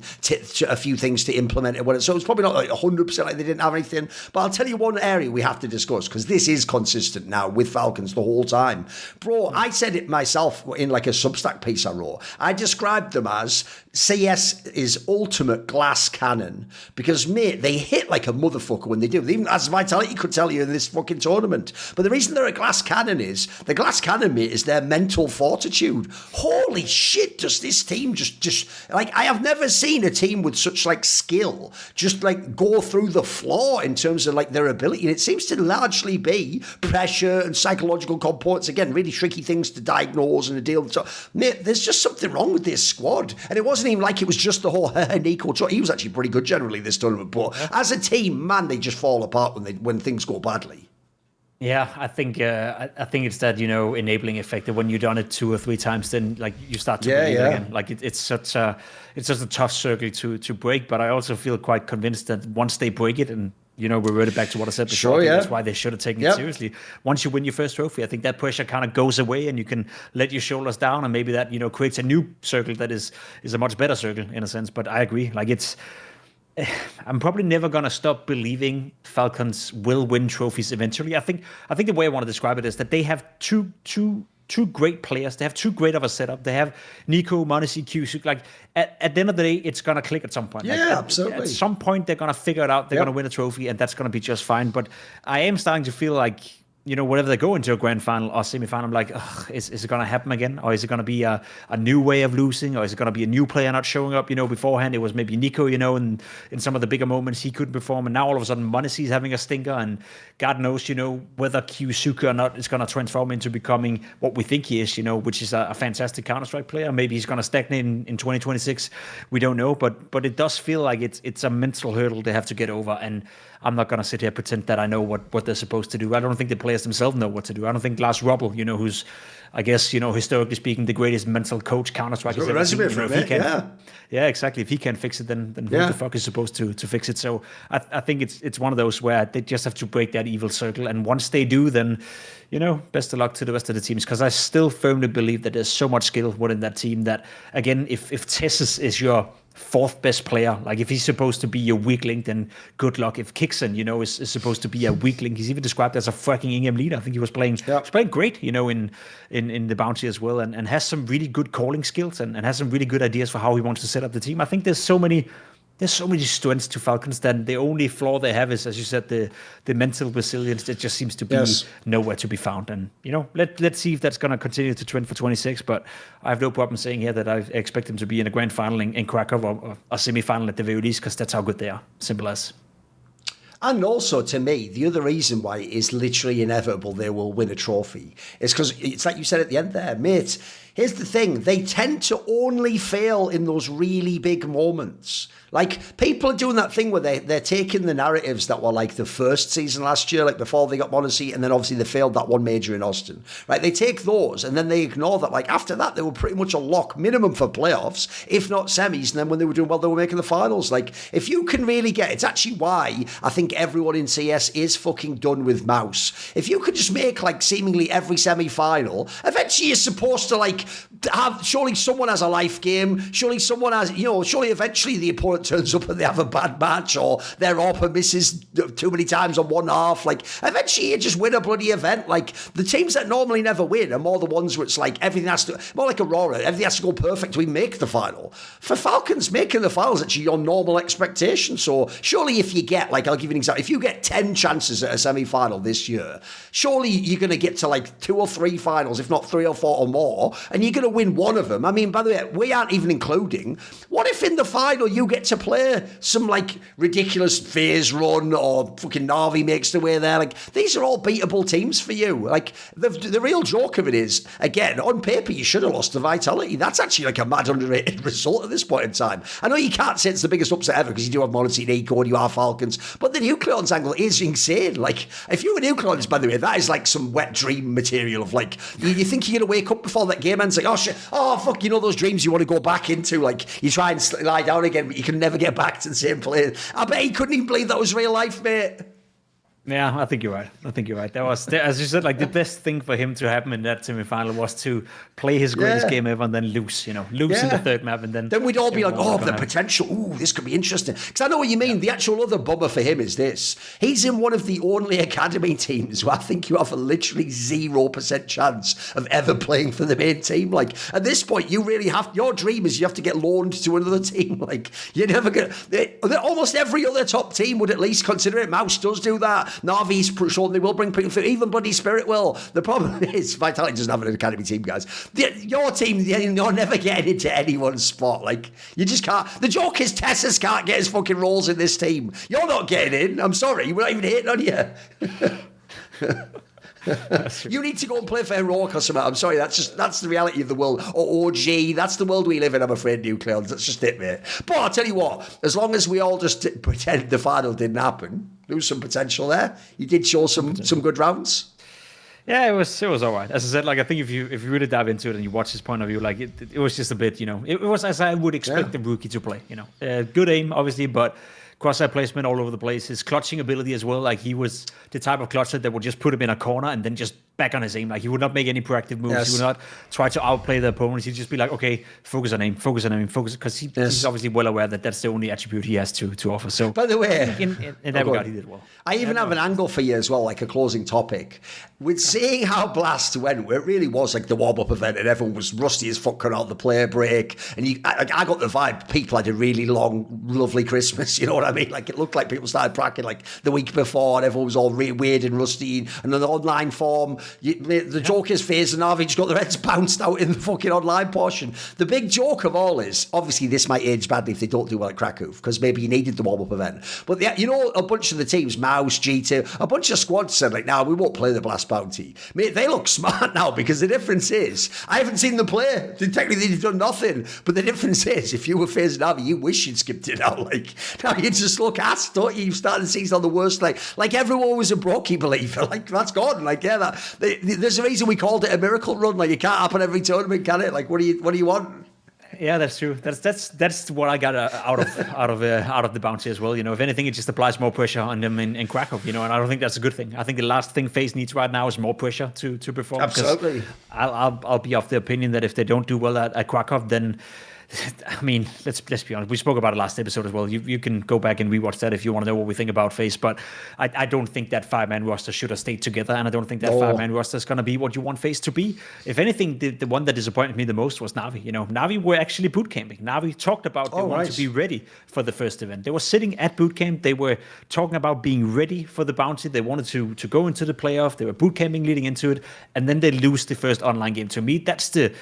a few things to implement it. So it's probably not like 100% like they didn't have anything. But I'll tell you one area we have to discuss, because this is consistent now with Falcons the whole time. Bro, I said it myself in like a Substack piece I wrote. I described them as CS is ultimate glass cannon, because, mate, they hit like a motherfucker when they do. Even as Vitality could tell you in this fucking tournament. But the reason they're a glass cannon is, the glass cannon, mate, is their mental fortitude. Holy shit, does this team just like, I have never seen a team with such like skill just like go through the floor in terms of like their ability. And it seems to largely be pressure and psychological components. Again, really tricky things to diagnose and to deal with. So, mate, there's just something wrong with this squad. And it wasn't even like it was just the whole Nico. He was actually pretty good generally this tournament. But as a team, man, they just fall apart when things go badly. Yeah, I think it's that, you know, enabling effect that when you've done it 2 or 3 times, then like you start to believe it again. Like it's such a tough circle to break. But I also feel quite convinced that once they break it, and you know, reverted back to what I said before, that's why they should have taken it seriously. Once you win your first trophy, I think that pressure kind of goes away, and you can let your shoulders down, and maybe that, you know, creates a new circle that is a much better circle in a sense. But I agree, like I'm probably never gonna stop believing Falcons will win trophies eventually. I think the way I want to describe it is that they have two great players. They have too great of a setup. They have Nico, Monesi, Q. Like at the end of the day, it's gonna click at some point. Yeah, like, absolutely. At some point, they're gonna figure it out. They're gonna win a trophy, and that's gonna be just fine. But I am starting to feel like, you know, whenever they go into a grand final or semi-final, I'm like, is it going to happen again? Or is it going to be a new way of losing? Or is it going to be a new player not showing up? You know, beforehand, it was maybe Nico, you know, and in some of the bigger moments, he couldn't perform. And now all of a sudden, Monesi's having a stinker. And God knows, you know, whether Kyusuke or not is going to transform into becoming what we think he is, you know, which is a fantastic Counter-Strike player. Maybe he's going to stagnate in 2026. We don't know. But it does feel like it's a mental hurdle they have to get over. And I'm not going to sit here and pretend that I know what they're supposed to do. I don't think the players themselves know what to do. I don't think Lars Rubbel, you know, who's, I guess, you know, historically speaking, the greatest mental coach Counter-Strike has ever seen. You know, if he can, yeah, exactly. If he can't fix it, then who the fuck is supposed to fix it? So I think it's one of those where they just have to break that evil circle. And once they do, then, you know, best of luck to the rest of the teams. Because I still firmly believe that there's so much skill within that team that, again, if Tessus is your 4th best player, like if he's supposed to be your weak link, then good luck. If Kixon, you know, is supposed to be a weak link, he's even described as a fucking IEM leader. I think he was playing great, you know, in the bounty as well, and has some really good calling skills and has some really good ideas for how he wants to set up the team. I think there's so many strengths to Falcons that the only flaw they have is, as you said, the mental resilience that just seems to be nowhere to be found. And, you know, let's see if that's going to continue to trend for 26. But I have no problem saying here that I expect them to be in a grand final in Kraków or a semi-final at the very least, because that's how good they are. Simple as. And also, to me, the other reason why it is literally inevitable they will win a trophy is because it's like you said at the end there, mate. Here's the thing. They tend to only fail in those really big moments. Like, people are doing that thing where they're taking the narratives that were like the first season last year, like before they got Monesi, and then obviously they failed that one major in Austin, right? They take those and then they ignore that. Like, after that, they were pretty much a lock minimum for playoffs, if not semis. And then when they were doing well, they were making the finals. Like, if you can really it's actually why I think everyone in CS is fucking done with mouse. If you could just make like seemingly every semi-final, eventually you're supposed to like surely someone has a life game, surely someone has, you know, surely eventually the opponent turns up and they have a bad match, or their AWPer misses too many times on one half. Like, eventually you just win a bloody event. Like, the teams that normally never win are more the ones where it's like everything has to, more like Aurora, everything has to go perfect to even make the final. For Falcons, making the final is actually your normal expectation. So surely if you get, like, I'll give you an example, if you get 10 chances at a semi-final this year, surely you're going to get to like 2 or 3 finals, if not 3 or 4 or more, and you're going to win one of them. I mean, by the way, we aren't even including, what if in the final you get to play some like ridiculous FaZe run or fucking Navi makes their way there? Like, these are all beatable teams for you. Like, the real joke of it is, again, on paper, you should have lost the Vitality. That's actually like a mad underrated result at this point in time. I know you can't say it's the biggest upset ever because you do have Monty and Eco and you are Falcons, but the Nucleons angle is insane. Like, if you were Nucleons, by the way, that is like some wet dream material of like, you think you're going to wake up before that game ends, like, oh shit, oh fuck, you know those dreams you want to go back into, like, you try and lie down again, but you can never get back to the same place. I bet he couldn't even believe that was real life, mate. Yeah, I think you're right. That was, as you said, like the best thing for him to happen in that semi-final was to play his greatest game ever and then lose in the third map, and then we'd all be like, oh, the potential. Ooh, this could be interesting. Because I know what you mean. The actual other bummer for him is this: he's in one of the only academy teams where I think you have a literally 0% chance of ever playing for the main team. Like, at this point, you really have, your dream is you have to get loaned to another team. Like, you're never gonna. Almost every other top team would at least consider it. Mouse does do that. Navi's shown they will bring people through. Even Bloody Spirit will. The problem is Vitality doesn't have an academy team, guys. Your team, you're never getting into anyone's spot. Like, you just can't. The joke is Tessas can't get his fucking roles in this team. You're not getting in. I'm sorry. We're not even hating on you. You need to go and play for Heroic or something. I'm sorry, that's the reality of the world. Or OG, that's the world we live in, I'm afraid, Nucleons. That's just it, mate. But I'll tell you what, as long as we all just pretend the final didn't happen, there was some potential there. You did show some good rounds. Yeah, it was all right. As I said, like, I think if you really dive into it and you watch his point of view, like it was just a bit, it was as I would expect the rookie to play. Good aim, obviously, but cross-side placement all over the place. His clutching ability as well. Like, he was the type of clutcher that would just put him in a corner and then just back on his aim. Like, he would not make any proactive moves. Yes. He would not try to outplay the opponents. He'd just be like, okay, focus on aim, because he's obviously well aware that that's the only attribute he has to offer. So, by the way, in that regard, he did well. I even have an angle for you as well, like a closing topic. With seeing how Blast went, where it really was like the warm-up event and everyone was rusty as fuck coming out the player break. And I got the vibe people had a really long, lovely Christmas, you know what I mean? Like, it looked like people started practicing like the week before and everyone was all weird and rusty. And in the online form, the joke is FaZe and NAVI just got their heads bounced out in the fucking online portion. The big joke of all is, obviously this might age badly if they don't do well at Kraków, because maybe you needed the warm-up event. But a bunch of the teams, Mouse, G2, a bunch of squads said like, nah, we won't play the Blast Bounty. Mate, they look smart now, because the difference is, I haven't seen them play. Technically they've done nothing. But the difference is, if you were FaZe and NAVI, you wish you'd skipped it out. Like, now you just look ass, don't you? You started the season on the worst, like everyone was a Brokey believer. Like, that's gone. Like, yeah, there's a reason we called it a miracle run. Like, it can't happen every tournament, can it? Like, what do you want? Yeah, that's true. That's what I got out of the bounty as well. If anything, it just applies more pressure on them in Kraków. And I don't think that's a good thing. I think the last thing FaZe needs right now is more pressure to perform. Absolutely. I'll be of the opinion that if they don't do well at Kraków, then, I mean, let's be honest. We spoke about it last episode as well. You can go back and rewatch that if you want to know what we think about FaZe. But I don't think that 5-man roster should have stayed together, and I don't think that 5-man roster is going to be what you want FaZe to be. If anything, the one that disappointed me the most was NAVI. NAVI were actually boot camping. NAVI talked about they wanted to be ready for the first event. They were sitting at boot camp. They were talking about being ready for the bounty. They wanted to go into the playoff. They were boot camping leading into it, and then they lose the first online game. To me, that's the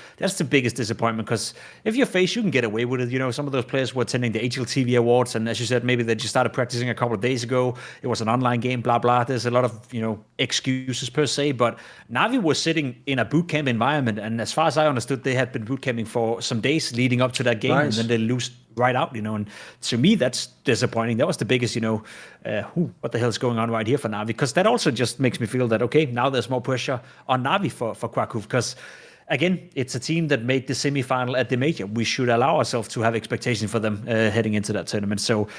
biggest disappointment, because if you're FaZe, you can get away with it. Some of those players were attending the HLTV Awards, and as you said, maybe they just started practicing a couple of days ago. It was an online game, blah, blah. There's a lot of, excuses per se, but NAVI was sitting in a boot camp environment, and as far as I understood, they had been boot camping for some days leading up to that game, and then they lose right out, and to me, that's disappointing. That was the biggest, what the hell is going on right here for NAVI? Because that also just makes me feel that, okay, now there's more pressure on NAVI for Kraków, because again, it's a team that made the semi-final at the major. We should allow ourselves to have expectations for them heading into that tournament. So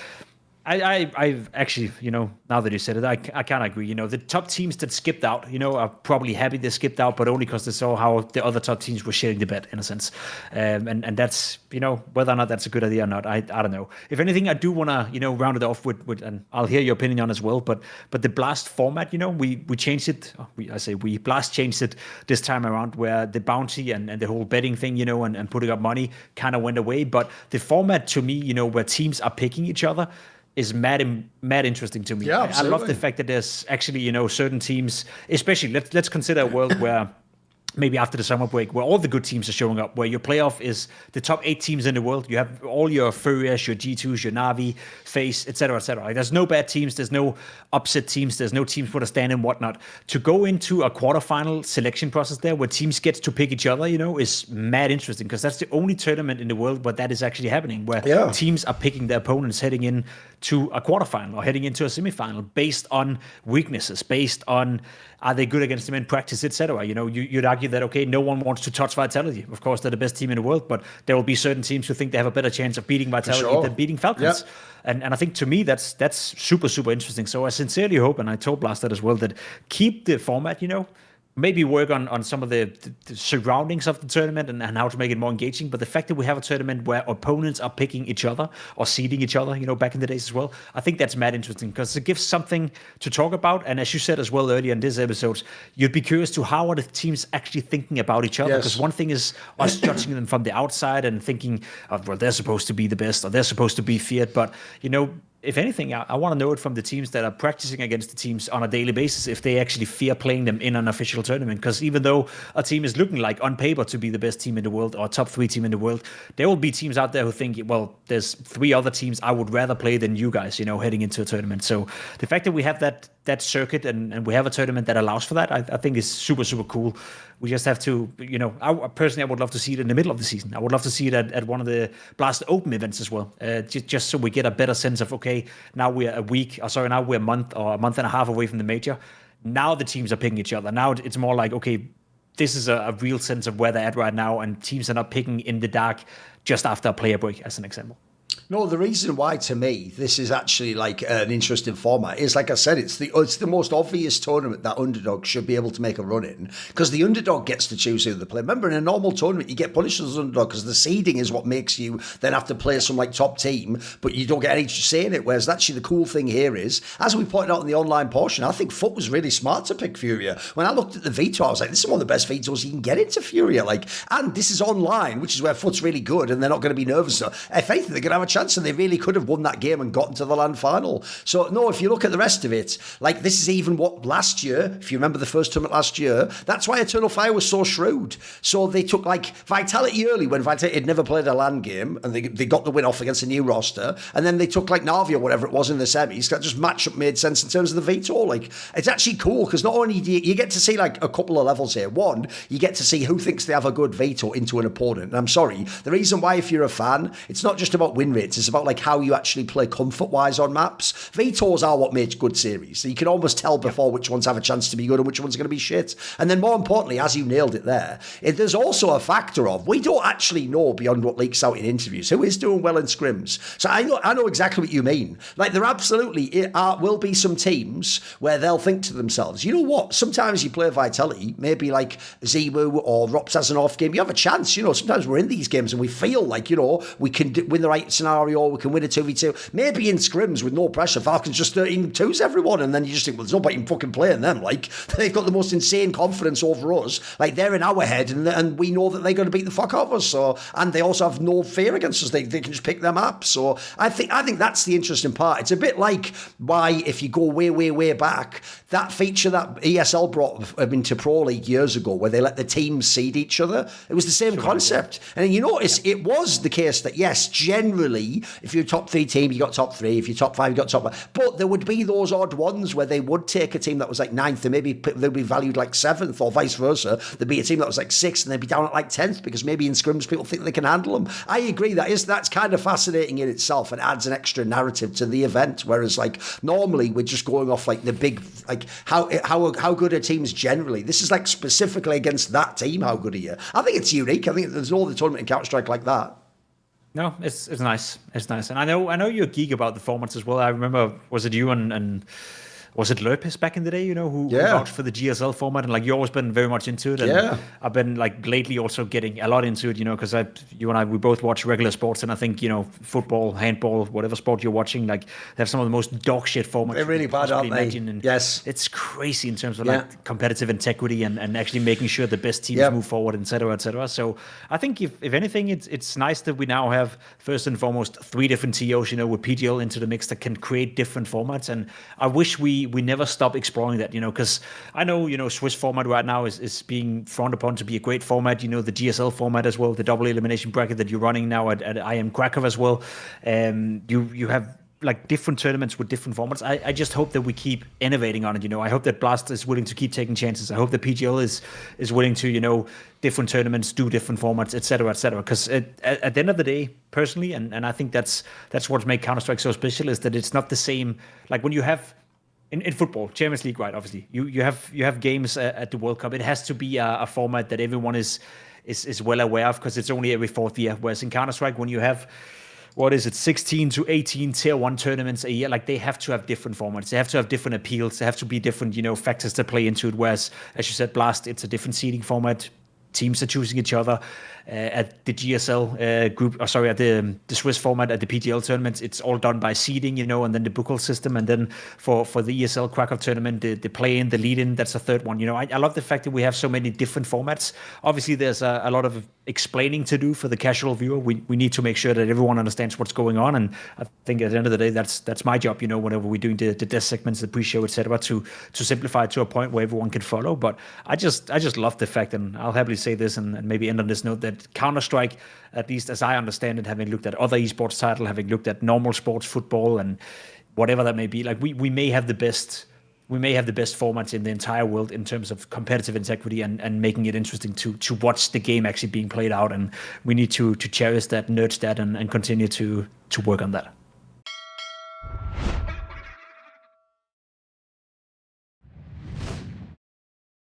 I actually, now that you said it, I kind of agree. The top teams that skipped out, are probably happy they skipped out, but only because they saw how the other top teams were sharing the bet, in a sense. And that's, whether or not that's a good idea or not, I don't know. If anything, I do want to, round it off with, and I'll hear your opinion on as well, but the Blast format, we changed it. Blast changed it this time around, where the bounty and the whole betting thing, and putting up money kind of went away. But the format, to me, where teams are picking each other, is mad interesting to me. Yeah, I love the fact that there's actually, certain teams, especially let's consider a world where maybe after the summer break, where all the good teams are showing up, where your playoff is the top 8 teams in the world. You have all your FURIAs, your G2s, your NAVI, FaZe, etc., etc. Like, there's no bad teams, there's no upset teams, there's no teams with a stand and whatnot. To go into a quarterfinal selection process there, where teams get to pick each other, is mad interesting, because that's the only tournament in the world where that is actually happening, where teams are picking their opponents heading in to a quarterfinal or heading into a semifinal based on weaknesses, based on are they good against them in practice, etc. You'd argue that, okay, no one wants to touch Vitality. Of course, they're the best team in the world, but there will be certain teams who think they have a better chance of beating Vitality than beating Falcons. And I think, to me, that's super, super interesting. So I sincerely hope, and I told Blast that as well, that keep the format, maybe work on some of the surroundings of the tournament and how to make it more engaging. But the fact that we have a tournament where opponents are picking each other or seeding each other, back in the days as well, I think that's mad interesting, because it gives something to talk about. And as you said as well earlier in this episode, you'd be curious to how are the teams actually thinking about each other? Because one thing is us judging them from the outside and thinking, well, they're supposed to be the best or they're supposed to be feared. But, if anything, I want to know it from the teams that are practicing against the teams on a daily basis, if they actually fear playing them in an official tournament. Because even though a team is looking like on paper to be the best team in the world or top 3 team in the world, there will be teams out there who think, well, there's 3 other teams I would rather play than you guys, heading into a tournament. So the fact that we have that circuit and we have a tournament that allows for that, I think is super, super cool. We just have to, I would love to see it in the middle of the season. I would love to see it at one of the Blast Open events as well, just so we get a better sense of, okay, now we're a month or a month and a half away from the major. Now the teams are picking each other. Now it's more like, okay, this is a real sense of where they're at right now, and teams are not picking in the dark just after a player break, as an example. No, the reason why, to me, this is actually like an interesting format is, like I said, it's the most obvious tournament that underdog should be able to make a run in, because the underdog gets to choose who they play. Remember, in a normal tournament, you get punished as an underdog because the seeding is what makes you then have to play some like top team, but you don't get any say in it. Whereas actually the cool thing here is, as we pointed out in the online portion, I think FUT was really smart to pick FURIA. When I looked at the veto, I was like, this is one of the best vetoes you can get into FURIA. And this is online, which is where FUT's really good, and they're not going to be nervous. So if anything, they're going to have a chance, and they really could have won that game and gotten to the land final. So no, if you look at the rest of it, this is even what last year, if you remember the first tournament last year, that's why Eternal Fire was so shrewd. So they took Vitality early, when Vitality had never played a LAN game, and they got the win off against a new roster, and then they took NAVI or whatever it was in the semis. That just matchup made sense in terms of the veto. It's actually cool, because not only do you get to see a couple of levels here. One, you get to see who thinks they have a good veto into an opponent. And I'm sorry, the reason why, if you're a fan, it's not just about win rates, it's about how you actually play comfort-wise on maps. Vetoes are what makes good series. So you can almost tell before which ones have a chance to be good and which ones are going to be shit. And then more importantly, as you nailed it there, there's also a factor of, we don't actually know beyond what leaks out in interviews who is doing well in scrims. So I know exactly what you mean. There absolutely will be some teams where they'll think to themselves, you know what, sometimes you play Vitality, maybe Zimu or Rops has an off game, you have a chance. Sometimes we're in these games and we feel we can win the right scenario, we can win a 2v2. Maybe in scrims with no pressure, Falcons just 13-2s everyone, and then you just think, well, there's no point in fucking playing them. They've got the most insane confidence over us. They're in our head, and we know that they're going to beat the fuck out of us. So, and they also have no fear against us. They can just pick them up. So I think that's the interesting part. It's a bit like why, if you go way, way, way back, that feature that ESL brought into Pro League years ago, where they let the teams seed each other, it was the same concept. And you notice it was the case that, yes, generally, if you're a top 3 team, you got top 3. If you're top 5, you got top 5. But there would be those odd ones where they would take a team that was 9th and maybe they'd be valued 7th, or vice versa. There'd be a team that was 6th and they'd be down at 10th, because maybe in scrims people think they can handle them. I agree, that's kind of fascinating in itself and adds an extra narrative to the event. Whereas normally we're just going off the big, how good are teams generally. This is specifically against that team, how good are you? I think it's unique. I think there's no other tournament in Counter-Strike like that. No, it's nice. It's nice. And I know you're a geek about the formats as well. I remember, was it you and was it Lopez back in the day, who vouched for the GSL format? And you've always been very much into it. And I've been lately also getting a lot into it, because you and I, we both watch regular sports. And I think, football, handball, whatever sport you're watching, they have some of the most dog shit formats. They're really bad, aren't they? And yes. It's crazy in terms of competitive integrity and actually making sure the best teams move forward, et cetera, et cetera. So I think if anything, it's nice that we now have, first and foremost, 3 different TOs, with PGL into the mix that can create different formats. And I wish we we never stop exploring that, because I know, Swiss format right now is being frowned upon to be a great format, the GSL format as well, the double elimination bracket that you're running now at IEM Kraków as well. You have like different tournaments with different formats. I just hope that we keep innovating on it. I hope that Blast is willing to keep taking chances. I hope that PGL is willing to, different tournaments, do different formats, etc., etc. Because at the end of the day, personally, and I think that's what makes Counter-Strike so special, is that it's not the same. Like when you have in football, Champions League, right? Obviously, you have games at the World Cup. It has to be a format that everyone is well aware of, because it's only every fourth year. Whereas in Counter-Strike, when you have 16 to 18 tier 1 tournaments a year, like they have to have different formats, they have to have different appeals, they have to be different factors that play into it. Whereas, as you said, Blast, it's a different seeding format, teams are choosing each other. At the GSL group, at the Swiss format, at the PGL tournaments, it's all done by seeding, and then the Buchel system, and then for the ESL Kraków tournament, the play-in, the lead-in, that's a third one. I love the fact that we have so many different formats. Obviously, there's a lot of explaining to do for the casual viewer. We need to make sure that everyone understands what's going on, and I think at the end of the day, that's my job. Whenever we're doing the desk segments, the pre-show, etc., to simplify it to a point where everyone can follow. But I just love the fact, and I'll happily say this, and maybe end on this note, that Counter-Strike, at least as I understand it, having looked at other esports titles, having looked at normal sports, football, and whatever that may be, like we may have the best formats in the entire world in terms of competitive integrity and making it interesting to watch the game actually being played out, and we need to cherish that, nurture that, and continue to work on that.